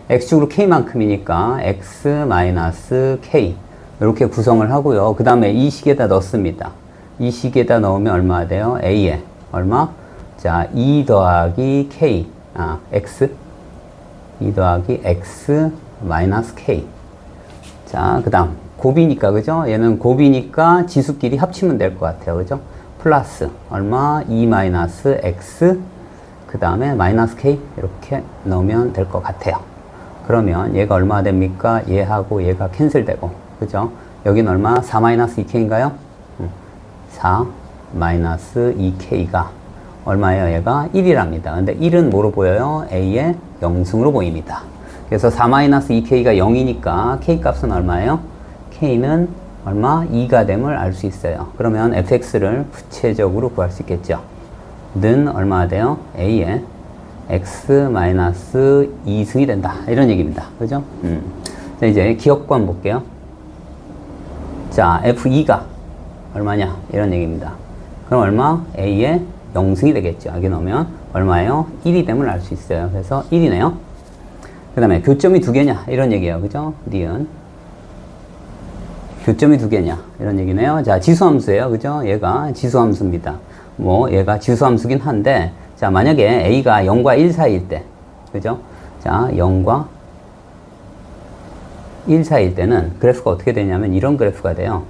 x축으로 k만큼이니까 x-k 이렇게 구성을 하고요. 그 다음에 이 식에다 넣습니다. 이 식에다 넣으면 얼마 돼요? a에 얼마? 자, 2 더하기 k x 2 더하기 x 마이너스 k. 자, 그 다음 곱이니까, 그죠? 얘는 곱이니까 지수끼리 합치면 될 것 같아요. 그죠? 플러스 얼마? 2 마이너스 x 그 다음에 마이너스 k 이렇게 넣으면 될 것 같아요. 그러면 얘가 얼마 됩니까? 얘하고 얘가 캔슬되고, 그죠? 여기는 얼마? 4 마이너스 2k인가요? 4 마이너스 2k가 얼마예요? 얘가 1이랍니다. 근데 1은 뭐로 보여요? A의 0승으로 보입니다. 그래서 4 마이너스 2k가 0이니까 k 값은 얼마예요? k는 얼마? 2가 됨을 알 수 있어요. 그러면 fx를 구체적으로 구할 수 있겠죠. 는 얼마가 돼요? A의 x 마이너스 2승이 된다. 이런 얘기입니다. 그죠? 자, 이제 기억관 볼게요. 자, f2가 얼마냐? 이런 얘기입니다. 그럼 얼마? A의 0승이 되겠죠. 여기 넣으면 얼마예요? 1이 됨을 알 수 있어요. 그래서 1이네요. 그 다음에 교점이 2개냐? 이런 얘기예요. 그죠? 니은. 교점이 2개냐? 이런 얘기네요. 자, 지수함수예요. 그죠? 얘가 지수함수입니다. 뭐, 얘가 지수함수긴 한데, 자, 만약에 A가 0과 1 사이일 때, 그죠? 자, 0과 1 사이일 때는 그래프가 어떻게 되냐면 이런 그래프가 돼요.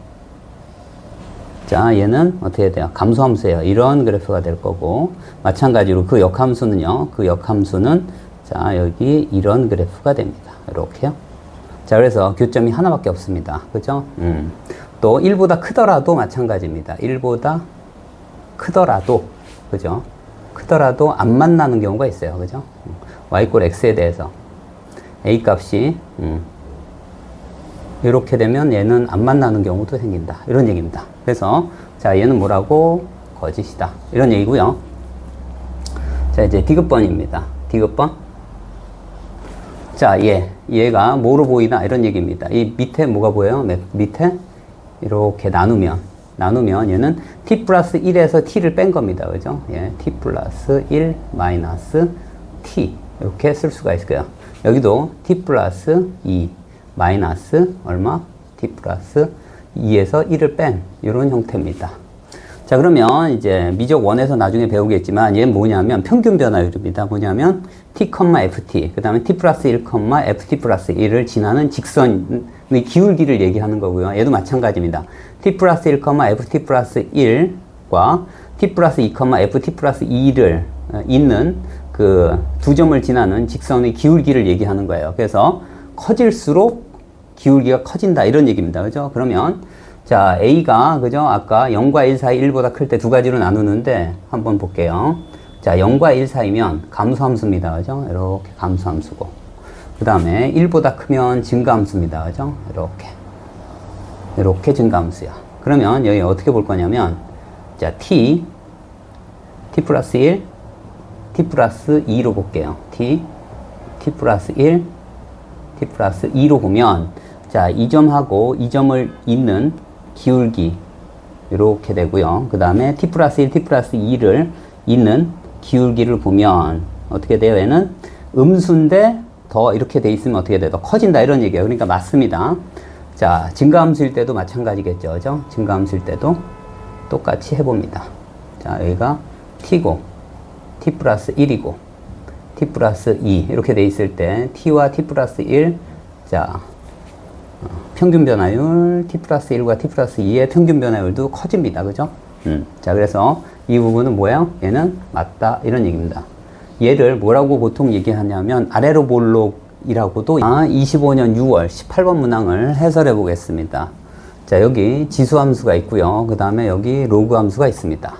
자, 얘는 어떻게 돼요? 감소함수예요. 이런 그래프가 될 거고, 마찬가지로 그 역함수는요, 그 역함수는 자, 여기 이런 그래프가 됩니다. 이렇게요. 자, 그래서 교점이 하나밖에 없습니다. 그죠? 또 1보다 크더라도 마찬가지입니다. 1보다 크더라도, 그죠? 크더라도 안 만나는 경우가 있어요. 그죠? y 꼴 x에 대해서 a 값이 이렇게 되면 얘는 안 만나는 경우도 생긴다. 이런 얘기입니다. 그래서 자, 얘는 뭐라고? 거짓이다. 이런 얘기고요. 자, 이제 디귿번입니다. 디귿번. 자, 얘가 뭐로 보이나? 이런 얘기입니다. 이 밑에 뭐가 보여요? 밑에 이렇게 나누면 얘는 t 플러스 1에서 t를 뺀 겁니다. 그죠? 예, t 플러스 1 마이너스 t. 이렇게 쓸 수가 있을 거예요. 여기도 t 플러스 2 마이너스 얼마? t 플러스 2에서 1을 뺀 이런 형태입니다. 자, 그러면 이제 미적 1에서 나중에 배우겠지만 얘는 뭐냐면 평균 변화율입니다. 뭐냐면 t, ft 그 다음에 t 플러스 1, ft 플러스 1을 지나는 직선의 기울기를 얘기하는 거고요. 얘도 마찬가지입니다. t 플러스 1, ft 플러스 1과 t 플러스 2, ft 플러스 2를 있는 그 두 점을 지나는 직선의 기울기를 얘기하는 거예요. 그래서 커질수록 기울기가 커진다 이런 얘기입니다. 그죠? 그러면 자, A가 그죠? 아까 0과 1 사이 1보다 클 때 두 가지로 나누는데 한번 볼게요. 자, 0과 1 사이면 감소함수입니다. 그죠? 이렇게 감소함수고. 그 다음에 1보다 크면 증가함수입니다. 그죠? 이렇게 증가함수야. 그러면 여기 어떻게 볼 거냐면 자, t 플러스 1, t 플러스 2로 볼게요. t 플러스 1, t 플러스 2로 보면 자, 이 점하고 이 점을 잇는 기울기 이렇게 되고요. 그 다음에 t 플러스 1, t 플러스 2를 잇는 기울기를 보면 어떻게 돼요? 얘는 음수인데 더 이렇게 돼 있으면 어떻게 돼요? 더 커진다 이런 얘기예요. 그러니까 맞습니다. 자, 증가함수일 때도 마찬가지겠죠. 그죠? 증가함수일 때도 똑같이 해봅니다. 자, 여기가 t고 t 플러스 1이고 t 플러스 2 이렇게 돼 있을 때 t와 t 플러스 1 자, 평균 변화율 t 플러스 1과 t 플러스 2의 평균 변화율도 커집니다. 그죠? 자, 그래서 이 부분은 뭐예요? 얘는 맞다 이런 얘기입니다. 얘를 뭐라고 보통 얘기하냐면 아레로볼록이라고도 25년 6월 18번 문항을 해설해 보겠습니다. 자, 여기 지수함수가 있고요. 그 다음에 여기 로그함수가 있습니다.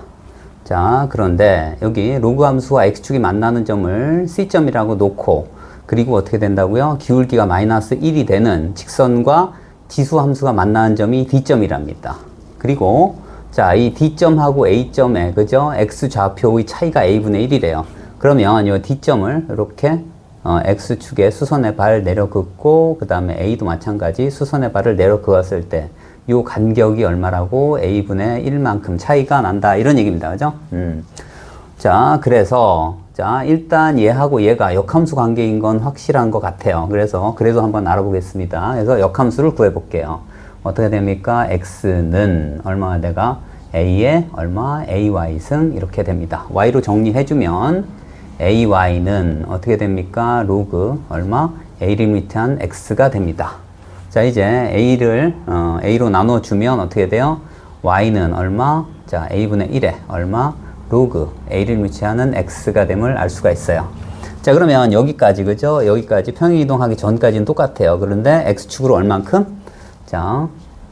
자, 그런데 여기 로그함수와 x축이 만나는 점을 C점이라고 놓고 그리고 어떻게 된다고요? 기울기가 마이너스 1이 되는 직선과 지수함수가 만나는 점이 D점이랍니다. 그리고 자, 이 D점하고 A점의 그죠? X좌표의 차이가 A분의 1이래요. 그러면 이 D점을 이렇게 X축에 수선의 발 내려 긋고 그 다음에 A도 마찬가지 수선의 발을 내려 그었을 때 요 간격이 얼마라고? A분의 1만큼 차이가 난다 이런 얘기입니다. 그죠? 자, 그래서 자, 일단 얘하고 얘가 역함수 관계인 건 확실한 것 같아요. 그래서 그래도 한번 알아보겠습니다. 그래서 역함수를 구해 볼게요. 어떻게 됩니까? x는 얼마가 돼가? a의 얼마? ay 승 이렇게 됩니다. y로 정리해 주면 ay는 어떻게 됩니까? 로그 얼마? a 리미트한 x가 됩니다. 자, 이제 a로 나눠 주면 어떻게 돼요? y는 얼마? 자, a분의 1에 얼마? 로그 a를 위치하는 x가 됨을 알 수가 있어요. 자, 그러면 여기까지 그죠? 여기까지 평행이동하기 전까지는 똑같아요. 그런데 x축으로 얼만큼? 자,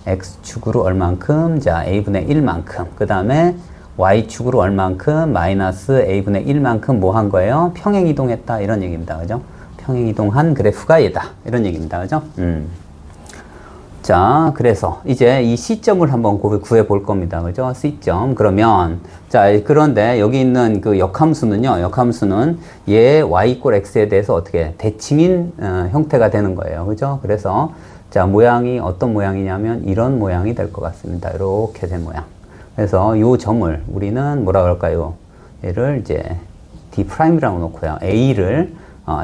x축으로 얼만큼? 자, a분의 1만큼. 그 다음에 y축으로 얼만큼? 마이너스 a분의 1만큼 뭐 한 거예요? 평행이동했다 이런 얘기입니다. 그죠? 평행이동한 그래프가 얘다 이런 얘기입니다. 그죠? 자, 그래서 이제 이 C점을 한번 구해 볼 겁니다. 그죠? C점. 그러면, 자, 그런데 여기 있는 그 역함수는요, 역함수는 얘 y 이꼴 x에 대해서 어떻게 대칭인 형태가 되는 거예요. 그죠? 그래서, 자, 모양이 어떤 모양이냐면 이런 모양이 될 것 같습니다. 이렇게 된 모양. 그래서 요 점을 우리는 뭐라 그럴까요? 얘를 이제 D'라고 놓고요. A를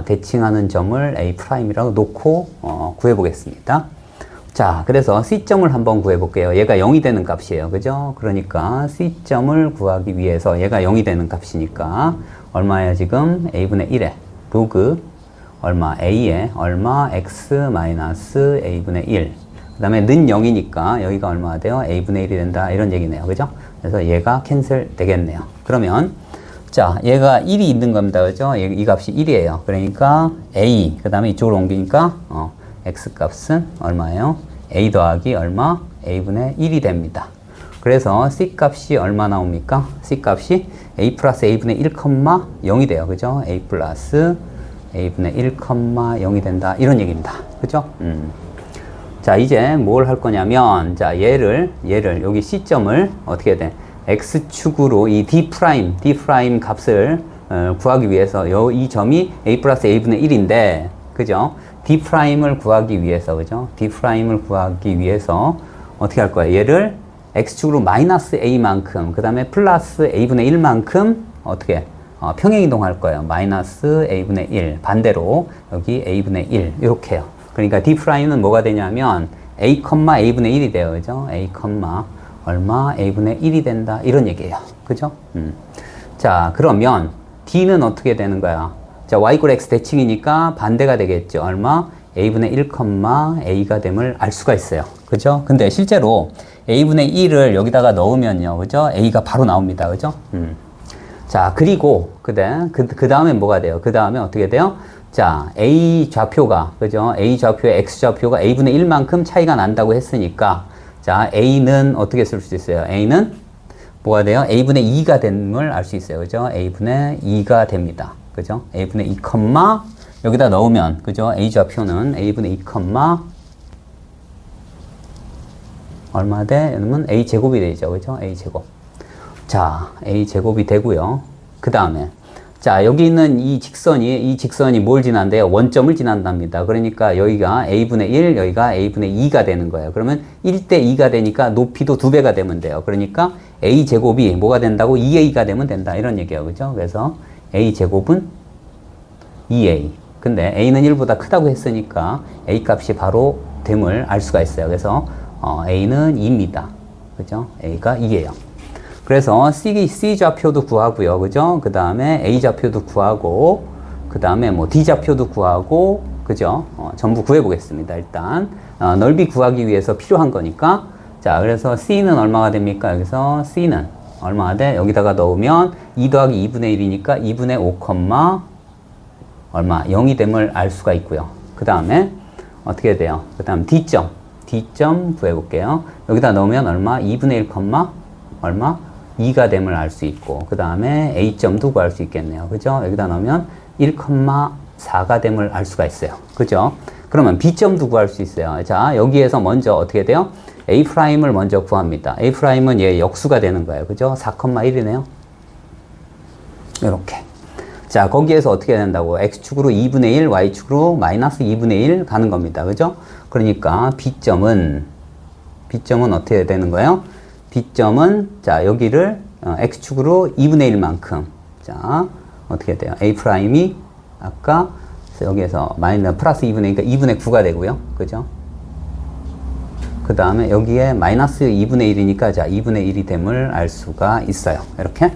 대칭하는 점을 A'이라고 놓고 구해 보겠습니다. 자, 그래서 C점을 한번 구해 볼게요. 얘가 0이 되는 값이에요. 그죠? 그러니까 C점을 구하기 위해서 얘가 0이 되는 값이니까 얼마예요, 지금? A분의 1에 로그 얼마? A에 얼마? X 마이너스 A분의 1. 그 다음에 는 0이니까 여기가 얼마가 돼요? A분의 1이 된다. 이런 얘기네요. 그죠? 그래서 얘가 캔슬 되겠네요. 그러면 자, 얘가 1이 있는 겁니다. 그죠? 이 값이 1이에요. 그러니까 A, 그 다음에 이쪽으로 옮기니까 X 값은 얼마예요? A 더하기 얼마? A분의 1이 됩니다. 그래서 C 값이 얼마 나옵니까? C 값이 A 플러스 A분의 1, 0이 돼요. 그죠? A 플러스 A분의 1, 0이 된다. 이런 얘기입니다. 그죠? 자, 이제 뭘 할 거냐면, 자, 얘를, 여기 C점을 어떻게 돼? X축으로 이 D 값을 구하기 위해서, 이 점이 A 플러스 A분의 1인데, 그죠? D'을 구하기 위해서, 그죠? D'을 구하기 위해서 어떻게 할 거야? 얘를 X축으로 마이너스 A만큼, 그 다음에 플러스 A분의 1만큼 어떻게? 평행이동할 거예요. 마이너스 A분의 1. 반대로 여기 A분의 1. 이렇게요. 그러니까 D'는 뭐가 되냐면 A, A분의 1이 돼요. 그죠? A, 얼마? A분의 1이 된다. 이런 얘기예요. 그죠? 자, 그러면 D는 어떻게 되는 거야? 자, y = x 대칭이니까 반대가 되겠죠. 얼마? A분의 1, A가 됨을 알 수가 있어요. 그죠? 근데 실제로 A분의 1을 여기다가 넣으면요. 그죠? A가 바로 나옵니다. 그죠? 자, 그리고, 그 다음에 뭐가 돼요? 그 다음에 어떻게 돼요? 자, A 좌표가, 그죠? A 좌표의 X 좌표가 A분의 1만큼 차이가 난다고 했으니까, 자, A는 어떻게 쓸 수 있어요? A는 뭐가 돼요? A분의 2가 됨을 알 수 있어요. 그죠? A분의 2가 됩니다. 그죠? A분의 2, 여기다 넣으면, 그죠? A 좌표는 A분의 2, 얼마 돼? 그러면 A 제곱이 되죠. 그죠? A 제곱. 자, A 제곱이 되고요. 그 다음에, 자, 여기 있는 이 직선이 뭘 지난대요? 원점을 지난답니다. 그러니까 여기가 A분의 1, 여기가 A분의 2가 되는 거예요. 그러면 1대 2가 되니까 높이도 2배가 되면 돼요. 그러니까 A 제곱이 뭐가 된다고? 2A가 되면 된다. 이런 얘기예요. 그죠? 그래서 A 제곱은 2A. 근데 A는 1보다 크다고 했으니까 A 값이 바로 됨을 알 수가 있어요. 그래서 A는 2입니다. 그죠? A가 2예요. 그래서 C 좌표도 구하고요. 그죠? 그 다음에 A 좌표도 구하고, 그 다음에 뭐 D 좌표도 구하고, 그죠? 전부 구해보겠습니다. 일단, 넓이 구하기 위해서 필요한 거니까. 자, 그래서 C는 얼마가 됩니까? 여기서 C는 얼마가 돼? 여기다가 넣으면 2 더하기 2분의 1이니까 2분의 5, 얼마? 0이 됨을 알 수가 있고요. 그 다음에 어떻게 돼요? 그 다음 D점 구해볼게요. 여기다 넣으면 얼마? 2분의 1, 얼마? 2가 됨을 알 수 있고, 그 다음에 A점도 구할 수 있겠네요. 그죠? 여기다 넣으면 1,4가 됨을 알 수가 있어요. 그죠? 그러면 B점도 구할 수 있어요. 자, 여기에서 먼저 어떻게 돼요? A'을 먼저 구합니다. A'은 얘 역수가 되는 거예요. 그죠? 4,1이네요. 이렇게. 자, 거기에서 어떻게 된다고? X축으로 2분의 1, Y축으로 마이너스 2분의 1 가는 겁니다. 그죠? 그러니까 B점은 어떻게 되는 거예요? B점은, 자, 여기를 X축으로 2분의 1만큼. 자, 어떻게 돼요? A'이 아까 여기에서 플러스 2분의 2분의 9가 되고요. 그죠? 그 다음에 여기에 마이너스 2분의 1이니까, 자, 2분의 1이 됨을 알 수가 있어요. 이렇게.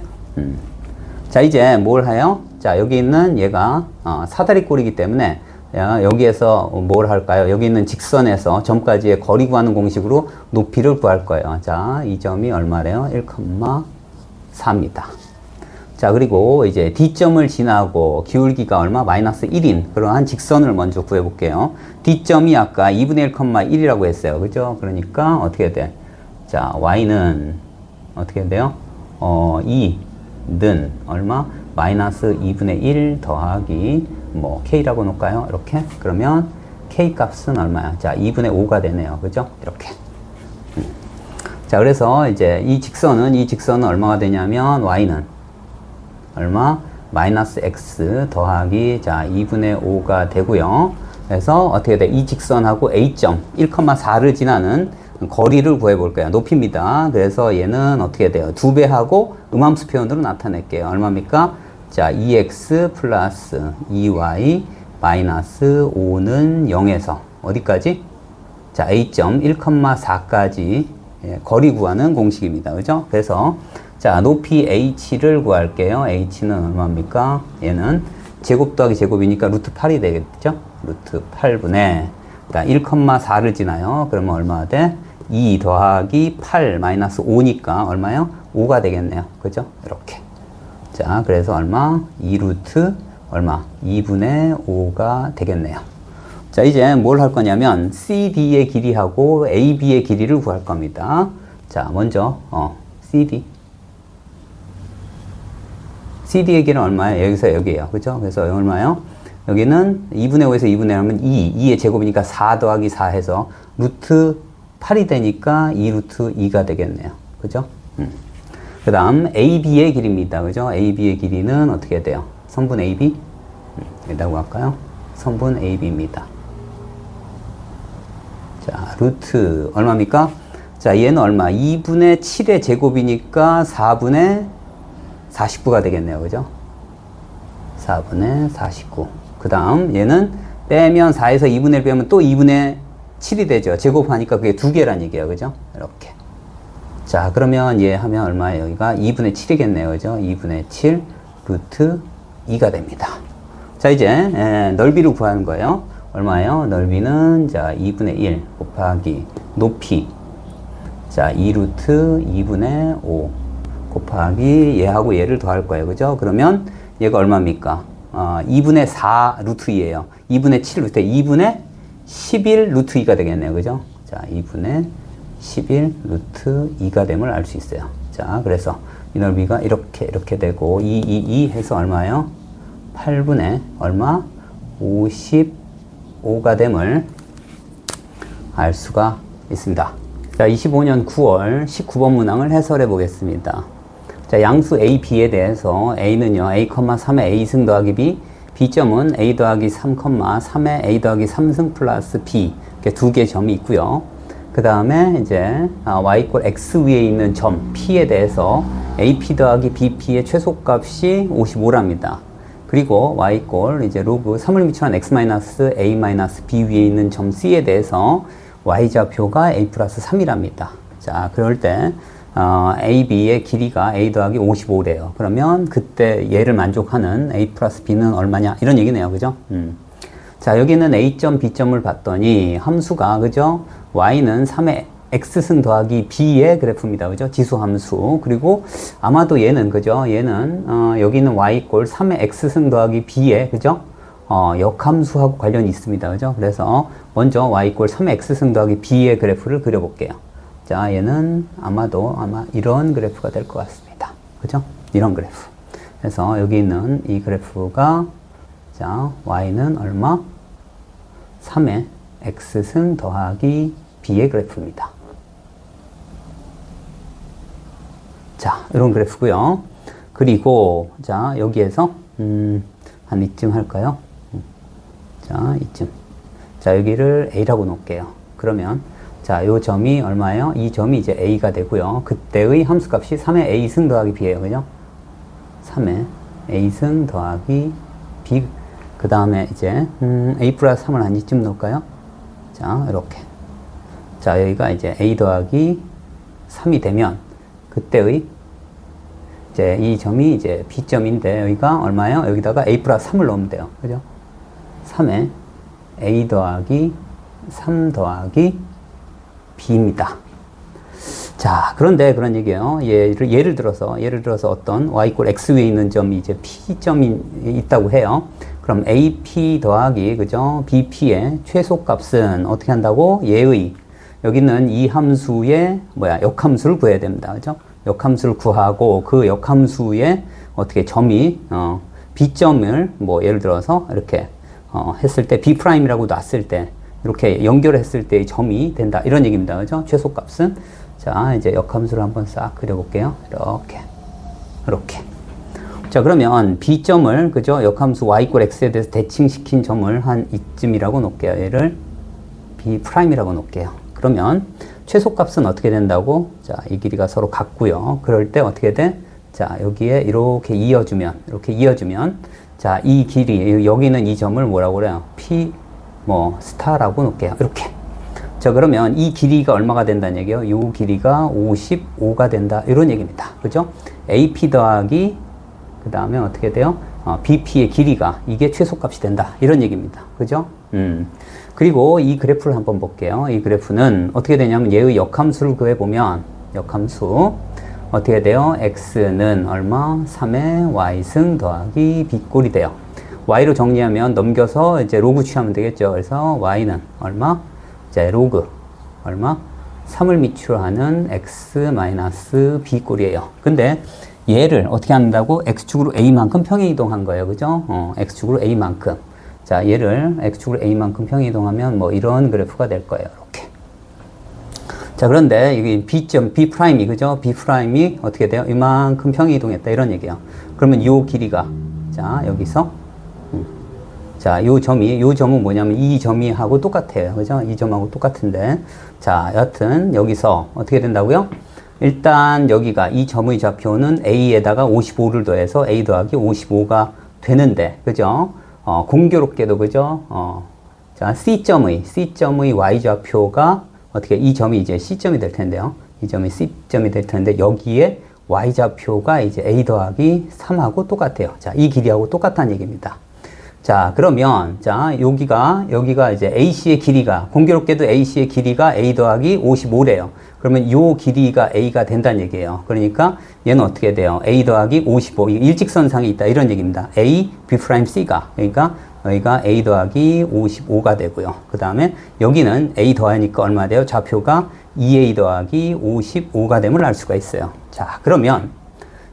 자, 이제 뭘 해요? 자, 여기 있는 얘가 사다리꼴이기 때문에 여기에서 뭘 할까요? 여기 있는 직선에서 점까지의 거리 구하는 공식으로 높이를 구할 거예요. 자, 이 점이 얼마래요? 1,4입니다. 자, 그리고 이제 D점을 지나고 기울기가 얼마? 마이너스 1인 그러한 직선을 먼저 구해볼게요. D점이 아까 2분의 1,1이라고 했어요. 그죠? 그러니까 어떻게 돼? 자, Y는 어떻게 돼요? 2는 얼마? 마이너스 2분의 1 더하기 뭐 K라고 놓을까요? 이렇게. 그러면 K 값은 얼마야? 자, 2분의 5가 되네요. 그죠? 이렇게. 자, 그래서 이제 이 직선은 얼마가 되냐면 Y는 얼마? 마이너스 X 더하기 자, 2분의 5가 되고요. 그래서 어떻게 돼? 이 직선하고 A점 1,4를 지나는 거리를 구해볼 거예요. 높이입니다. 그래서 얘는 어떻게 돼요? 2배하고 음함수 표현으로 나타낼게요. 얼마입니까? 자, 2x 플러스 2y 마이너스 5는 0에서 어디까지? 자, A점 1,4까지 거리 구하는 공식입니다. 그죠? 그래서 자, 높이 h를 구할게요. h는 얼마입니까? 얘는 제곱 더하기 제곱이니까 루트 8이 되겠죠? 루트 8분의 1,4를 지나요. 그러면 얼마가 돼? 2 더하기 8 마이너스 5니까 얼마요? 5가 되겠네요. 그죠? 이렇게. 자, 그래서 얼마? 2루트 얼마? 2분의 5가 되겠네요. 자, 이제 뭘 할 거냐면 CD의 길이하고 AB의 길이를 구할 겁니다. 자, 먼저 CD의 길이는 얼마예요? 여기서 여기에요. 그죠? 그래서 얼마예요? 여기는 2분의 5에서 2분의 1 하면 2의 제곱이니까 4 더하기 4 해서 루트 8이 되니까 2 루트 2가 되겠네요. 그죠? 그 다음 AB의 길이입니다. 그죠? AB의 길이는 어떻게 돼요? 선분 AB? 여기다고 할까요? 선분 AB입니다. 자, 루트 얼마입니까? 자, 얘는 얼마? 2분의 7의 제곱이니까 4분의 49가 되겠네요. 그죠? 4분의 49. 그 다음 얘는 빼면 4에서 2분의 1 빼면 또 2분의 7이 되죠. 제곱하니까 그게 2개란 얘기예요. 그죠? 이렇게. 자, 그러면 얘 하면 얼마예요? 여기가 2분의 7이겠네요. 그죠? 2분의 7 루트 2가 됩니다. 자, 이제 넓이를 구하는 거예요. 얼마예요? 넓이는 자 2분의 1 곱하기 높이 자 2 루트 2분의 5 곱하기 얘하고 얘를 더할 거예요. 그죠? 그러면 얘가 얼마입니까? 2분의 4 루트 2예요. 2분의 7 루트 2분의 11 루트 2가 되겠네요. 그죠? 자, 2분의 11 루트 2가 됨을 알 수 있어요. 자, 그래서 이 넓이가 이렇게 되고 2 해서 얼마예요? 8분의 얼마? 55가 됨을 알 수가 있습니다. 자, 25년 9월 19번 문항을 해설해 보겠습니다. 자, 양수 A, B에 대해서 A는요, A, 3의 A승 더하기 B, B점은 A 더하기 3, 3의 A 더하기 3승 플러스 B, 이렇게 두 개의 점이 있고요. 그 다음에 이제 Y 이퀄 X 위에 있는 점 P에 대해서 AP 더하기 BP의 최소값이 55랍니다. 그리고 Y 이퀄 이제 로그 3을 미치한 X 마이너스 A 마이너스 B 위에 있는 점 C에 대해서 Y좌표가 A 플러스 3이랍니다. 자, 그럴 때 AB의 길이가 A 더하기 55래요. 그러면 그때 얘를 만족하는 A 플러스 B는 얼마냐? 이런 얘기네요. 그죠? 자, 여기는 A점, B점을 봤더니 함수가, 그죠? Y는 3의 X승 더하기 B의 그래프입니다. 그죠? 지수 함수. 그리고 아마도 얘는, 그죠? 얘는, 여기는 Y 이꼴 3의 X승 더하기 B의, 그죠? 역함수하고 관련이 있습니다. 그죠? 그래서 먼저 Y 이꼴 3의 X승 더하기 B의 그래프를 그려볼게요. 자, 얘는 아마 이런 그래프가 될 것 같습니다. 그죠? 이런 그래프. 그래서 여기 있는 이 그래프가, 자, Y는 얼마? 3의 X승 더하기 B의 그래프입니다. 자, 이런 그래프고요. 그리고, 자, 여기에서, 한 이쯤 할까요? 자, 이쯤. 자, 여기를 A라고 놓을게요. 그러면, 자, 요 점이 얼마예요? 이 점이 이제 A가 되고요. 그때의 함수값이 3의 A승 더하기 B예요. 그죠? 3의 A승 더하기 B. 그 다음에 이제, A 플러스 3을 한 이쯤 놓을까요? 자, 이렇게. 자, 여기가 이제 A 더하기 3이 되면, 그때의 이제 이 점이 이제 B점인데, 여기가 얼마예요? 여기다가 A 플러스 3을 넣으면 돼요. 그죠? 3에 A 더하기 3 더하기 B입니다. 자, 그런데 그런 얘기예요. 예를 들어서 어떤 Y 이꼴 X 위에 있는 점이 이제 P점이 있다고 해요. 그럼 AP 더하기, 그죠? BP의 최소값은 어떻게 한다고? 얘의, 여기는 이 함수의, 역함수를 구해야 됩니다. 그죠? 역함수를 구하고, 그 역함수의 어떻게 점이, B점을, 예를 들어서 이렇게, 했을 때, B'이라고 놨을 때, 이렇게 연결했을 때의 점이 된다. 이런 얘기입니다. 그죠? 최소값은. 자, 이제 역함수를 한번 싹 그려볼게요. 이렇게. 자, 그러면 B점을, 그죠? 역함수 Y 이꼴 X에 대해서 대칭시킨 점을 한 이쯤이라고 놓을게요. 얘를 B'이라고 놓을게요. 그러면 최소값은 어떻게 된다고? 자, 이 길이가 서로 같고요. 그럴 때 어떻게 돼? 자, 여기에 이렇게 이어주면, 자, 이 길이, 여기는 이 점을 뭐라고 그래요? 스타라고 놓을게요. 이렇게. 자, 그러면 이 길이가 얼마가 된다는 얘기예요? 이 길이가 55가 된다. 이런 얘기입니다. 그죠? AP 더하기, 그 다음에 어떻게 돼요? BP의 길이가, 이게 최소값이 된다. 이런 얘기입니다. 그죠? 그리고 이 그래프를 한번 볼게요. 이 그래프는 어떻게 되냐면 얘의 역함수를 구해보면, 역함수, 어떻게 돼요? X는 얼마? 3의 Y승 더하기 B꼴이 돼요. Y로 정리하면 넘겨서 이제 로그 취하면 되겠죠. 그래서 Y는 얼마? 이제 로그 얼마? 3을 밑으로 하는 X 마이너스 B꼴이에요. 근데 얘를 어떻게 한다고? X축으로 A만큼 평행 이동한 거예요. 그죠? X축으로 A만큼. 자, 얘를 x축으로 a만큼 평이동하면 뭐 이런 그래프가 될 거예요. 이렇게. 자, 그런데 여기 b점, b'이, 그죠? b'이 어떻게 돼요? 이만큼 평이동했다. 이런 얘기예요. 그러면 요 길이가, 자, 여기서, 자, 요 점은 뭐냐면 이 점이 하고 똑같아요. 그죠? 이 점하고 똑같은데. 자, 여하튼 여기서 어떻게 된다고요? 일단 여기가 이 점의 좌표는 a에다가 55를 더해서 a 더하기 55가 되는데, 그죠? 공교롭게도, 그죠? 자, C점의 y좌표가 어떻게, 이 점이 이제 C점이 될 텐데요. 이 점이 C점이 될 텐데, 여기에 y좌표가 이제 a 더하기 3하고 똑같아요. 자, 이 길이하고 똑같다는 얘기입니다. 자, 그러면, 자, 여기가 이제 AC의 길이가, 공교롭게도 AC의 길이가 a 더하기 55래요. 그러면 요 길이가 a가 된다는 얘기예요. 그러니까 얘는 어떻게 돼요? a 더하기 55, 일직선상에 있다. 이런 얘기입니다. a, b'c가. 그러니까 여기가 a 더하기 55가 되고요. 그 다음에 여기는 a 더하니까 얼마 돼요? 좌표가 2a 더하기 55가 됨을 알 수가 있어요. 자, 그러면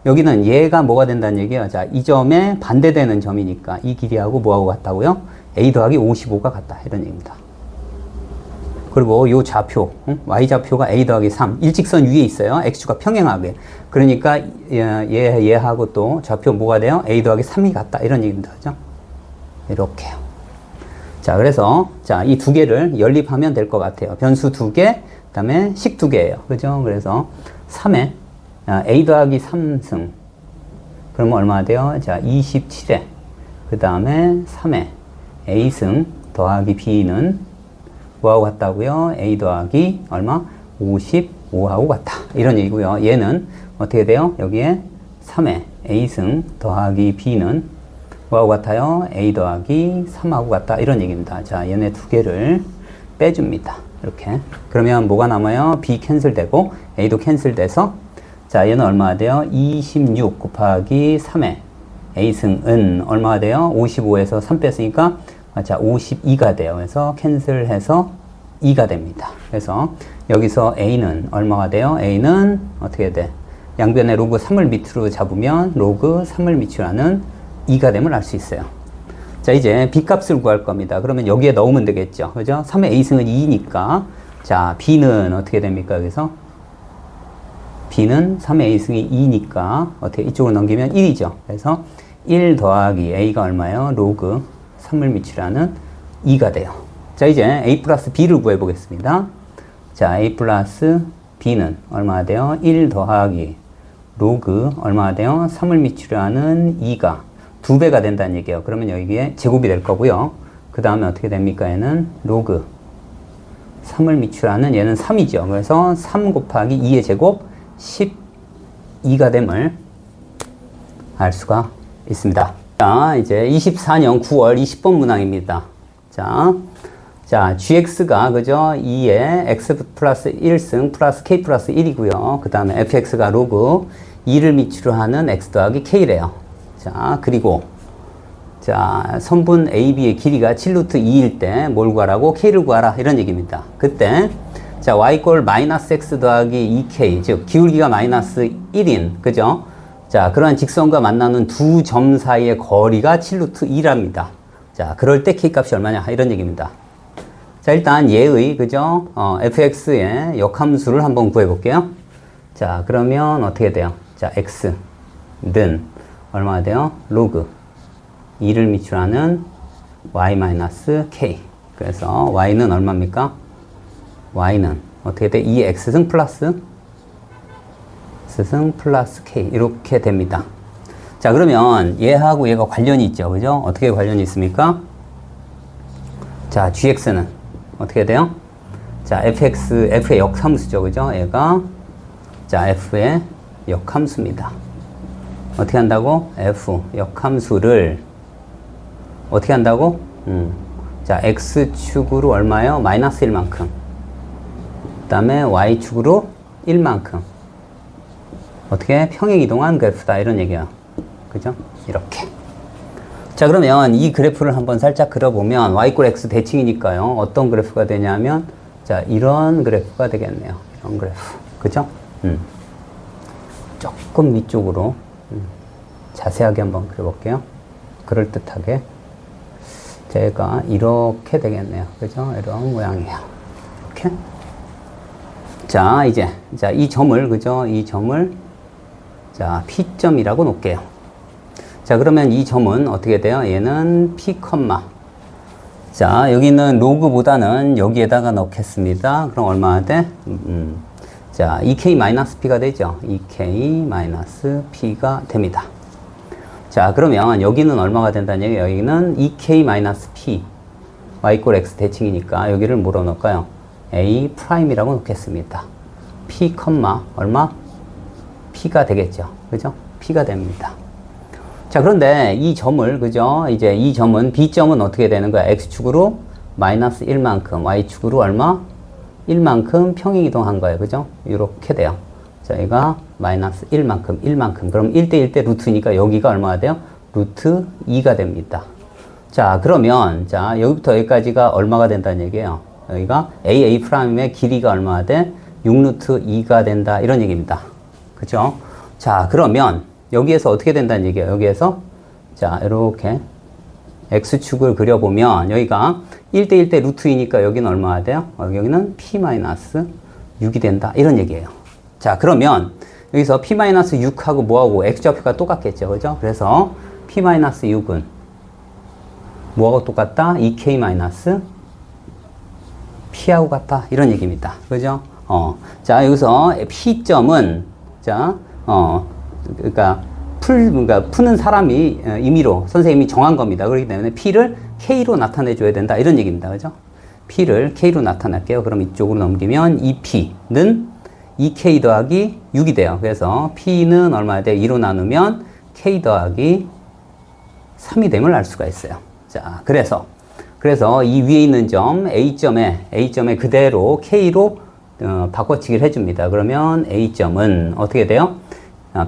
여기는 얘가 뭐가 된다는 얘기예요. 자, 이 점에 반대되는 점이니까 이 길이하고 뭐하고 같다고요? a 더하기 55가 같다. 이런 얘기입니다. 그리고 요 좌표, y좌표가 a 더하기 3, 일직선 위에 있어요. x축과 평행하게. 그러니까 얘하고 또 좌표 뭐가 돼요? a 더하기 3이 같다. 이런 얘기입니다. 그죠? 이렇게요. 자, 그래서 자, 이 두 개를 연립하면 될 것 같아요. 변수 두 개, 그 다음에 식 두 개예요. 그죠? 그래서 3에 a 더하기 3승. 그러면 얼마 돼요? 자, 27에 그 다음에 3에 a승 더하기 b는 뭐하고 같다고요? a 더하기 얼마? 55하고 같다. 이런 얘기고요. 얘는 어떻게 돼요? 여기에 3에 a승 더하기 b는 뭐하고 같아요? a 더하기 3하고 같다. 이런 얘기입니다. 자, 얘네 두 개를 빼줍니다. 이렇게. 그러면 뭐가 남아요? b 캔슬되고 a도 캔슬돼서, 자, 얘는 얼마가 돼요? 26 곱하기 3에 a승은 얼마가 돼요? 55에서 3 뺐으니까 자, 52가 돼요. 그래서 캔슬해서 2가 됩니다. 그래서 여기서 a는 얼마가 돼요? a는 어떻게 돼? 양변에 로그 3을 밑으로 잡으면 로그 3을 밑으로 하는 2가 됨을 알 수 있어요. 자, 이제 b 값을 구할 겁니다. 그러면 여기에 넣으면 되겠죠. 그죠? 3의 a승은 2니까 자, b는 어떻게 됩니까? 여기서 b는 3의 a승이 2니까 어떻게 이쪽으로 넘기면 1이죠. 그래서 1 더하기 a가 얼마예요? 로그 3을 미치라는 2가 돼요. 자, 이제 a 플러스 b를 구해 보겠습니다. 자, a 플러스 b는 얼마가 돼요? 1 더하기 로그 얼마가 돼요? 3을 미치라는 2가 2배가 된다는 얘기예요. 그러면 여기에 제곱이 될 거고요. 그 다음에 어떻게 됩니까? 얘는 로그 3을 미치라는 얘는 3이죠. 그래서 3 곱하기 2의 제곱 12가 됨을 알 수가 있습니다. 자, 이제 24년 9월 20번 문항입니다. 자, gx가, 그죠? 2에 x 플러스 1승 플러스 k 플러스 1이고요. 그 다음에 fx가 로그 2를 밑으로 하는 x 더하기 k래요. 자, 그리고, 자, 선분 AB의 길이가 7루트 2일 때 뭘 구하라고? k를 구하라. 이런 얘기입니다. 그때, 자, y 꼴 마이너스 x 더하기 2k, 즉, 기울기가 마이너스 1인, 그죠? 자, 그러한 직선과 만나는 두 점 사이의 거리가 7루트 2랍니다. 자, 그럴 때 k 값이 얼마냐? 이런 얘기입니다. 자, 일단 얘의, 그죠? fx의 역함수를 한번 구해 볼게요. 자, 그러면 어떻게 돼요? 자, x는 얼마가 돼요? 로그 2를 미출하는 y-k. 그래서 y는 얼마입니까? y는 어떻게 돼? 2x승 플러스 x승 플러스 k. 이렇게 됩니다. 자, 그러면 얘하고 얘가 관련이 있죠. 그죠? 어떻게 관련이 있습니까? 자, gx는 어떻게 돼요? 자, f의 역함수죠. 그죠? 얘가, 자, f의 역함수입니다. 어떻게 한다고? f 역함수를 어떻게 한다고? 자, x축으로 얼마예요? 마이너스 1만큼. 그 다음에 y축으로 1만큼. 어떻게? 평행 이동한 그래프다. 이런 얘기야. 그죠? 이렇게. 자, 그러면 이 그래프를 한번 살짝 그려보면 y 꼴 x 대칭이니까요. 어떤 그래프가 되냐면, 자, 이런 그래프가 되겠네요. 이런 그래프. 그죠? 조금 위쪽으로 자세하게 한번 그려볼게요. 그럴듯하게. 제가 이렇게 되겠네요. 그죠? 이런 모양이에요. 이렇게. 자, 이제, 자, 이 점을, 그죠? 이 점을, 자, P점이라고 놓을게요. 자, 그러면 이 점은 어떻게 돼요? 얘는 P, 자, 여기는 로그보다는 여기에다가 넣겠습니다. 그럼 얼마나 돼? 자, 2K-P가 되죠? 2K-P가 됩니다. 자, 그러면 여기는 얼마가 된다는 얘기예요? 여기는 2K-P, y = x 대칭이니까 여기를 뭐로 넣을까요? A'이라고 놓겠습니다. P, 얼마? P가 되겠죠. 그죠? P가 됩니다. 자, 그런데 이 점을, 그죠? 이제 이 점은, B점은 어떻게 되는 거야? X축으로 마이너스 1만큼, Y축으로 얼마? 1만큼 평행이동한 거예요. 그죠? 이렇게 돼요. 자, 얘가 마이너스 1만큼. 그럼 1대1 대 루트니까 여기가 얼마가 돼요? 루트 2가 됩니다. 자, 그러면, 자, 여기부터 여기까지가 얼마가 된다는 얘기예요. 여기가 A'A'의 길이가 얼마가 돼? 6루트 2가 된다. 이런 얘기입니다. 그죠? 자, 그러면 여기에서 어떻게 된다는 얘기예요? 여기에서, 자, 이렇게 X축을 그려보면 여기가 1대1 대 루트이니까 여기는 얼마가 돼요? 여기는 P-6이 된다. 이런 얘기예요. 자, 그러면 여기서 P-6하고 뭐하고 X좌표가 똑같겠죠. 그죠? 그래서 P-6은 뭐하고 똑같다? 2K-P하고 같다. 이런 얘기입니다. 그죠? 자, 여기서 P점은, 자, 그러니까 푸는 사람이 임의로 선생님이 정한 겁니다. 그렇기 때문에 P를 K로 나타내줘야 된다. 이런 얘기입니다. 그죠? P를 K로 나타낼게요. 그럼 이쪽으로 넘기면 이 P는 2K 더하기 6이 돼요. 그래서 P는 얼마나 돼요? 2로 나누면 K 더하기 3이 됨을 알 수가 있어요. 자, 그래서 이 위에 있는 점 A점에 그대로 K로 바꿔치기를 해줍니다. 그러면 A점은 어떻게 돼요?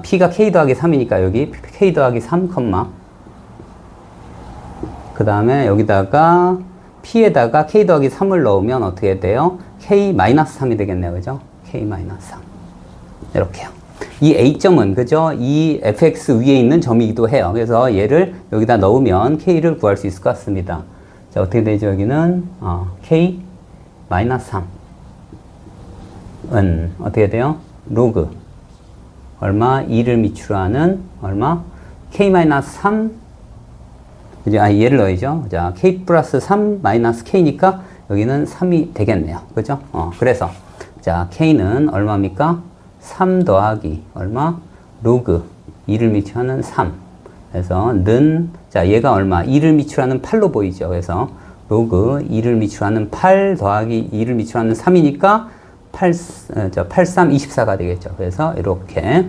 P가 K 더하기 3이니까 여기 K 더하기 3, 그 다음에 여기다가 P에다가 K 더하기 3을 넣으면 어떻게 돼요? K-3이 되겠네요. 그죠? K-3. 이렇게요. 이 A점은, 그죠? 이 fx 위에 있는 점이기도 해요. 그래서 얘를 여기다 넣으면 K를 구할 수 있을 것 같습니다. 자, 어떻게 되죠? 여기는, K-3은 어떻게 돼요? 로그. 얼마? 2를 미추라는 얼마? K-3, 이제, 얘를 넣어야죠. 자, K 플러스 3 마이너스 K니까 여기는 3이 되겠네요. 그죠? 그래서, 자, K는 얼마입니까? 3 더하기 얼마? 로그 2를 미추하는 3. 그래서 자, 얘가 얼마? 2를 미추하는 8로 보이죠. 그래서 로그 2를 미추하는 8 더하기 2를 미추하는 3이니까 8, 3, 24가 되겠죠. 그래서 이렇게.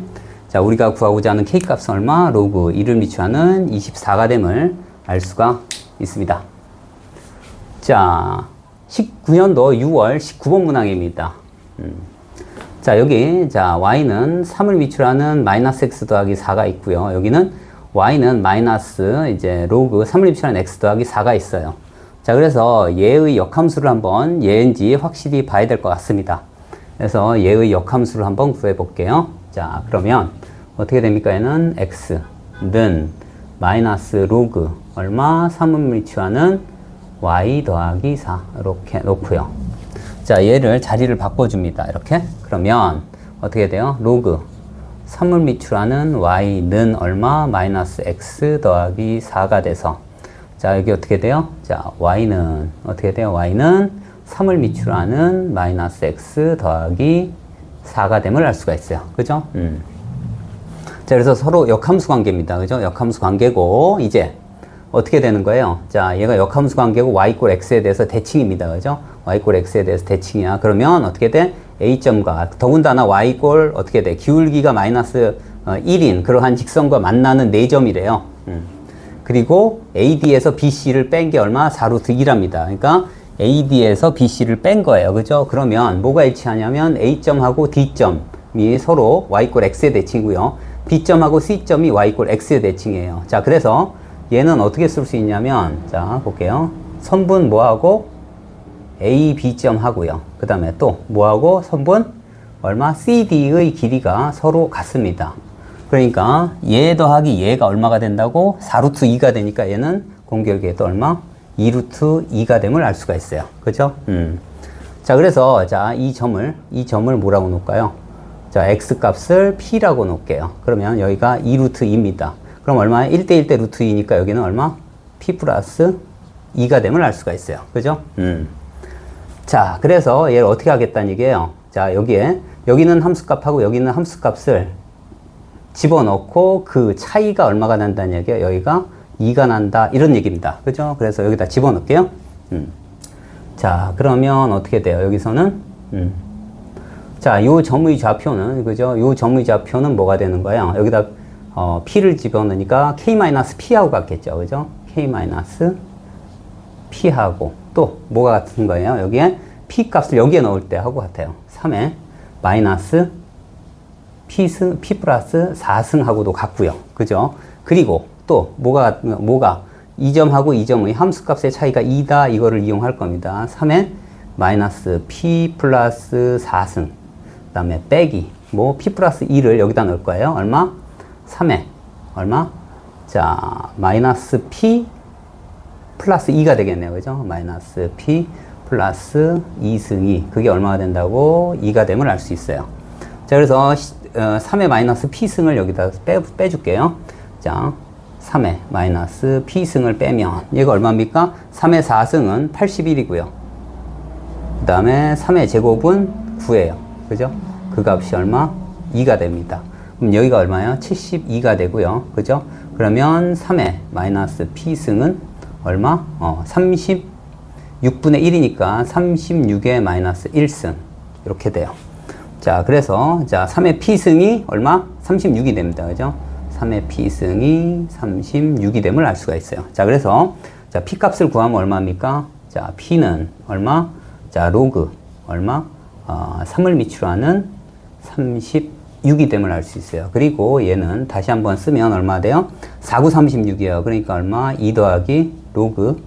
자, 우리가 구하고자 하는 K 값은 얼마? 로그 2를 미추하는 24가 됨을 알 수가 있습니다. 자, 19년도 6월 19번 문항입니다. 자, 여기, 자, y는 3을 미추라는 마이너스 x 더하기 4가 있고요. 여기는 y는 마이너스 이제 로그 3을 미추라는 x 더하기 4가 있어요. 자, 그래서 얘의 역함수를 한번 얘인지 확실히 봐야 될 것 같습니다. 그래서 얘의 역함수를 한번 구해 볼게요. 자, 그러면 어떻게 됩니까? 얘는 x는 마이너스 로그 얼마? 3을 미추하는 y 더하기 4 이렇게 놓고요. 자, 얘를 자리를 바꿔줍니다. 이렇게. 그러면 어떻게 돼요? 로그 3을 미추라는 y는 얼마? 마이너스 x 더하기 4가 돼서, 자, 여기 어떻게 돼요? 자, y는 어떻게 돼요? y는 3을 미추라는 마이너스 x 더하기 4가 됨을 알 수가 있어요. 그죠? 자, 그래서 서로 역함수 관계입니다. 그죠? 역함수 관계고, 이제 어떻게 되는 거예요? 자, 얘가 역함수 관계고 y = x에 대해서 대칭입니다. 그죠? y = x에 대해서 대칭이야. 그러면 어떻게 돼? A점과 더군다나 y = 어떻게 돼? 기울기가 마이너스 1인 그러한 직선과 만나는 4점이래요. 그리고 AD에서 BC를 뺀 게 얼마? 4루트 2랍니다. 그러니까 AD에서 BC를 뺀 거예요. 그죠? 그러면 뭐가 일치하냐면 A점하고 D점이 서로 y = x의 대칭이고요. B점하고 C점이 y = x의 대칭이에요. 자, 그래서 얘는 어떻게 쓸 수 있냐면, 자, 볼게요. 선분 뭐하고? A, B점 하고요. 그 다음에 또 뭐하고? 선분 얼마? CD의 길이가 서로 같습니다. 그러니까 얘 더하기 얘가 얼마가 된다고? 4루트 2가 되니까 얘는 공결계도 얼마? 2루트 2가 됨을 알 수가 있어요. 그죠? 자, 그래서, 자, 이 점을 뭐라고 놓을까요? 자, x 값을 p라고 놓을게요. 그러면 여기가 2루트 2입니다. 그럼 얼마야? 1대1 대 루트 2니까 여기는 얼마? p 플러스 2가 됨을 알 수가 있어요. 그죠? 자, 그래서 얘를 어떻게 하겠다는 얘기예요. 자, 여기는 함수값하고 여기는 함수값을 집어넣고 그 차이가 얼마가 난다는 얘기예요. 여기가 2가 난다. 이런 얘기입니다. 그죠? 그래서 여기다 집어넣을게요. 자, 그러면 어떻게 돼요? 여기서는, 자, 요 점의 좌표는, 그죠? 요 점의 좌표는 뭐가 되는 거예요? 여기다, p를 집어넣으니까 k-p하고 같겠죠. 그죠? k-p하고 또 뭐가 같은 거예요? 여기에 p 값을 여기에 넣을 때 하고 같아요. 3에 마이너스 p 플러스 4승하고도 같고요. 그죠? 그리고 또 뭐가 이 점하고 이 점의 함수값의 차이가 2다. 이거를 이용할 겁니다. 3에 마이너스 p 플러스 4승 그 다음에 빼기 p 플러스 2를 여기다 넣을 거예요. 얼마? 3에 얼마? 자, 마이너스 p 플러스 2가 되겠네요. 그죠? 마이너스 p 플러스 2승2 그게 얼마가 된다고? 2가 됨을 알 수 있어요. 자, 그래서 3의 마이너스 p승을 여기다 빼줄게요. 자, 3의 마이너스 p승을 빼면 얘가 얼마입니까? 3의 4승은 81이고요. 그 다음에 3의 제곱은 9예요. 그죠? 그 값이 얼마? 2가 됩니다. 그럼 여기가 얼마예요? 72가 되고요. 그죠? 그러면 3의 마이너스 p승은 얼마? 36분의 1이니까 36의 마이너스 1승 이렇게 돼요. 자, 그래서 자 3의 p승이 얼마? 36이 됩니다. 그죠? 3의 p승이 36이 됨을 알 수가 있어요. 자, 그래서 자 p 값을 구하면 얼마입니까? 자, p는 얼마? 자, 로그 얼마? 3을 미추라는 36이 됨을 알 수 있어요. 그리고 얘는 다시 한번 쓰면 얼마 돼요? 4, 9, 36이에요. 그러니까 얼마? 2 더하기 로그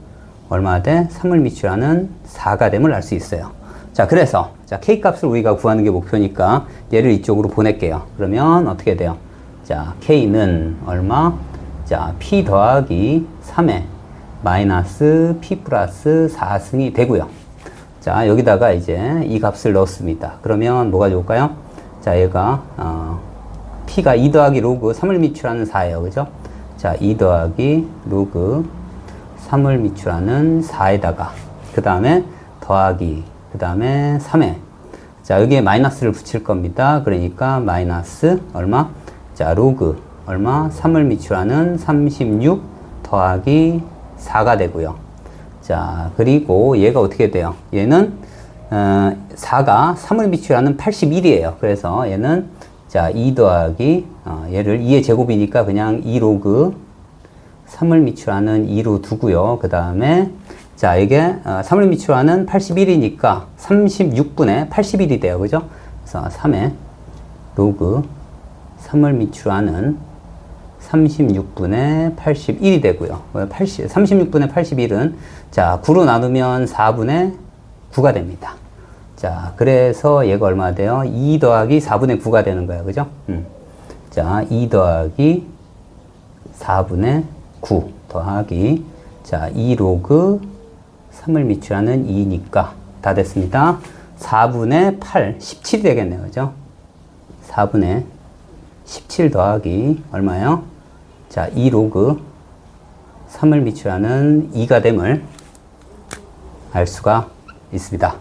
얼마 돼? 3을 미추라는 4가 됨을 알 수 있어요. 자, 그래서 자 k 값을 우리가 구하는 게 목표니까 얘를 이쪽으로 보낼게요. 그러면 어떻게 돼요? 자, k는 얼마? 자, p 더하기 3에 마이너스 p 플러스 4승이 되고요. 자, 여기다가 이제 이 값을 넣습니다. 그러면 뭐가 좋을까요? 자, 얘가 p가 2 더하기 로그 3을 미추라는 4예요. 그죠? 자, 2 더하기 로그 3을 미추라는 4에다가 그 다음에 더하기 그 다음에 3에 자, 여기에 마이너스를 붙일 겁니다. 그러니까 마이너스 얼마? 자, 로그 얼마? 3을 미추라는 36 더하기 4가 되고요. 자, 그리고 얘가 어떻게 돼요? 얘는 4가 3을 미추라는 81이에요. 그래서 얘는 자, 2 더하기 얘를 2의 제곱이니까 그냥 2 로그 3을 미추라는 2로 두고요. 그 다음에 자, 이게 3을 미추라는 81이니까 36분의 81이 돼요. 그죠? 그래서 3의 로그 3을 미추라는 36분의 81이 되고요. 36분의 81은 자, 9로 나누면 4분의 9가 됩니다. 자, 그래서 얘가 얼마 돼요? 2 더하기 4분의 9가 되는 거예요. 그죠? 자, 2 더하기 4분의 9 더하기 자, 2 로그 3을 미추라는 2니까 다 됐습니다. 4분의 8, 17이 되겠네요. 그죠? 4분의 17 더하기 얼마예요? 자, 2 로그 3을 미추라는 2가 됨을 알 수가 있습니다.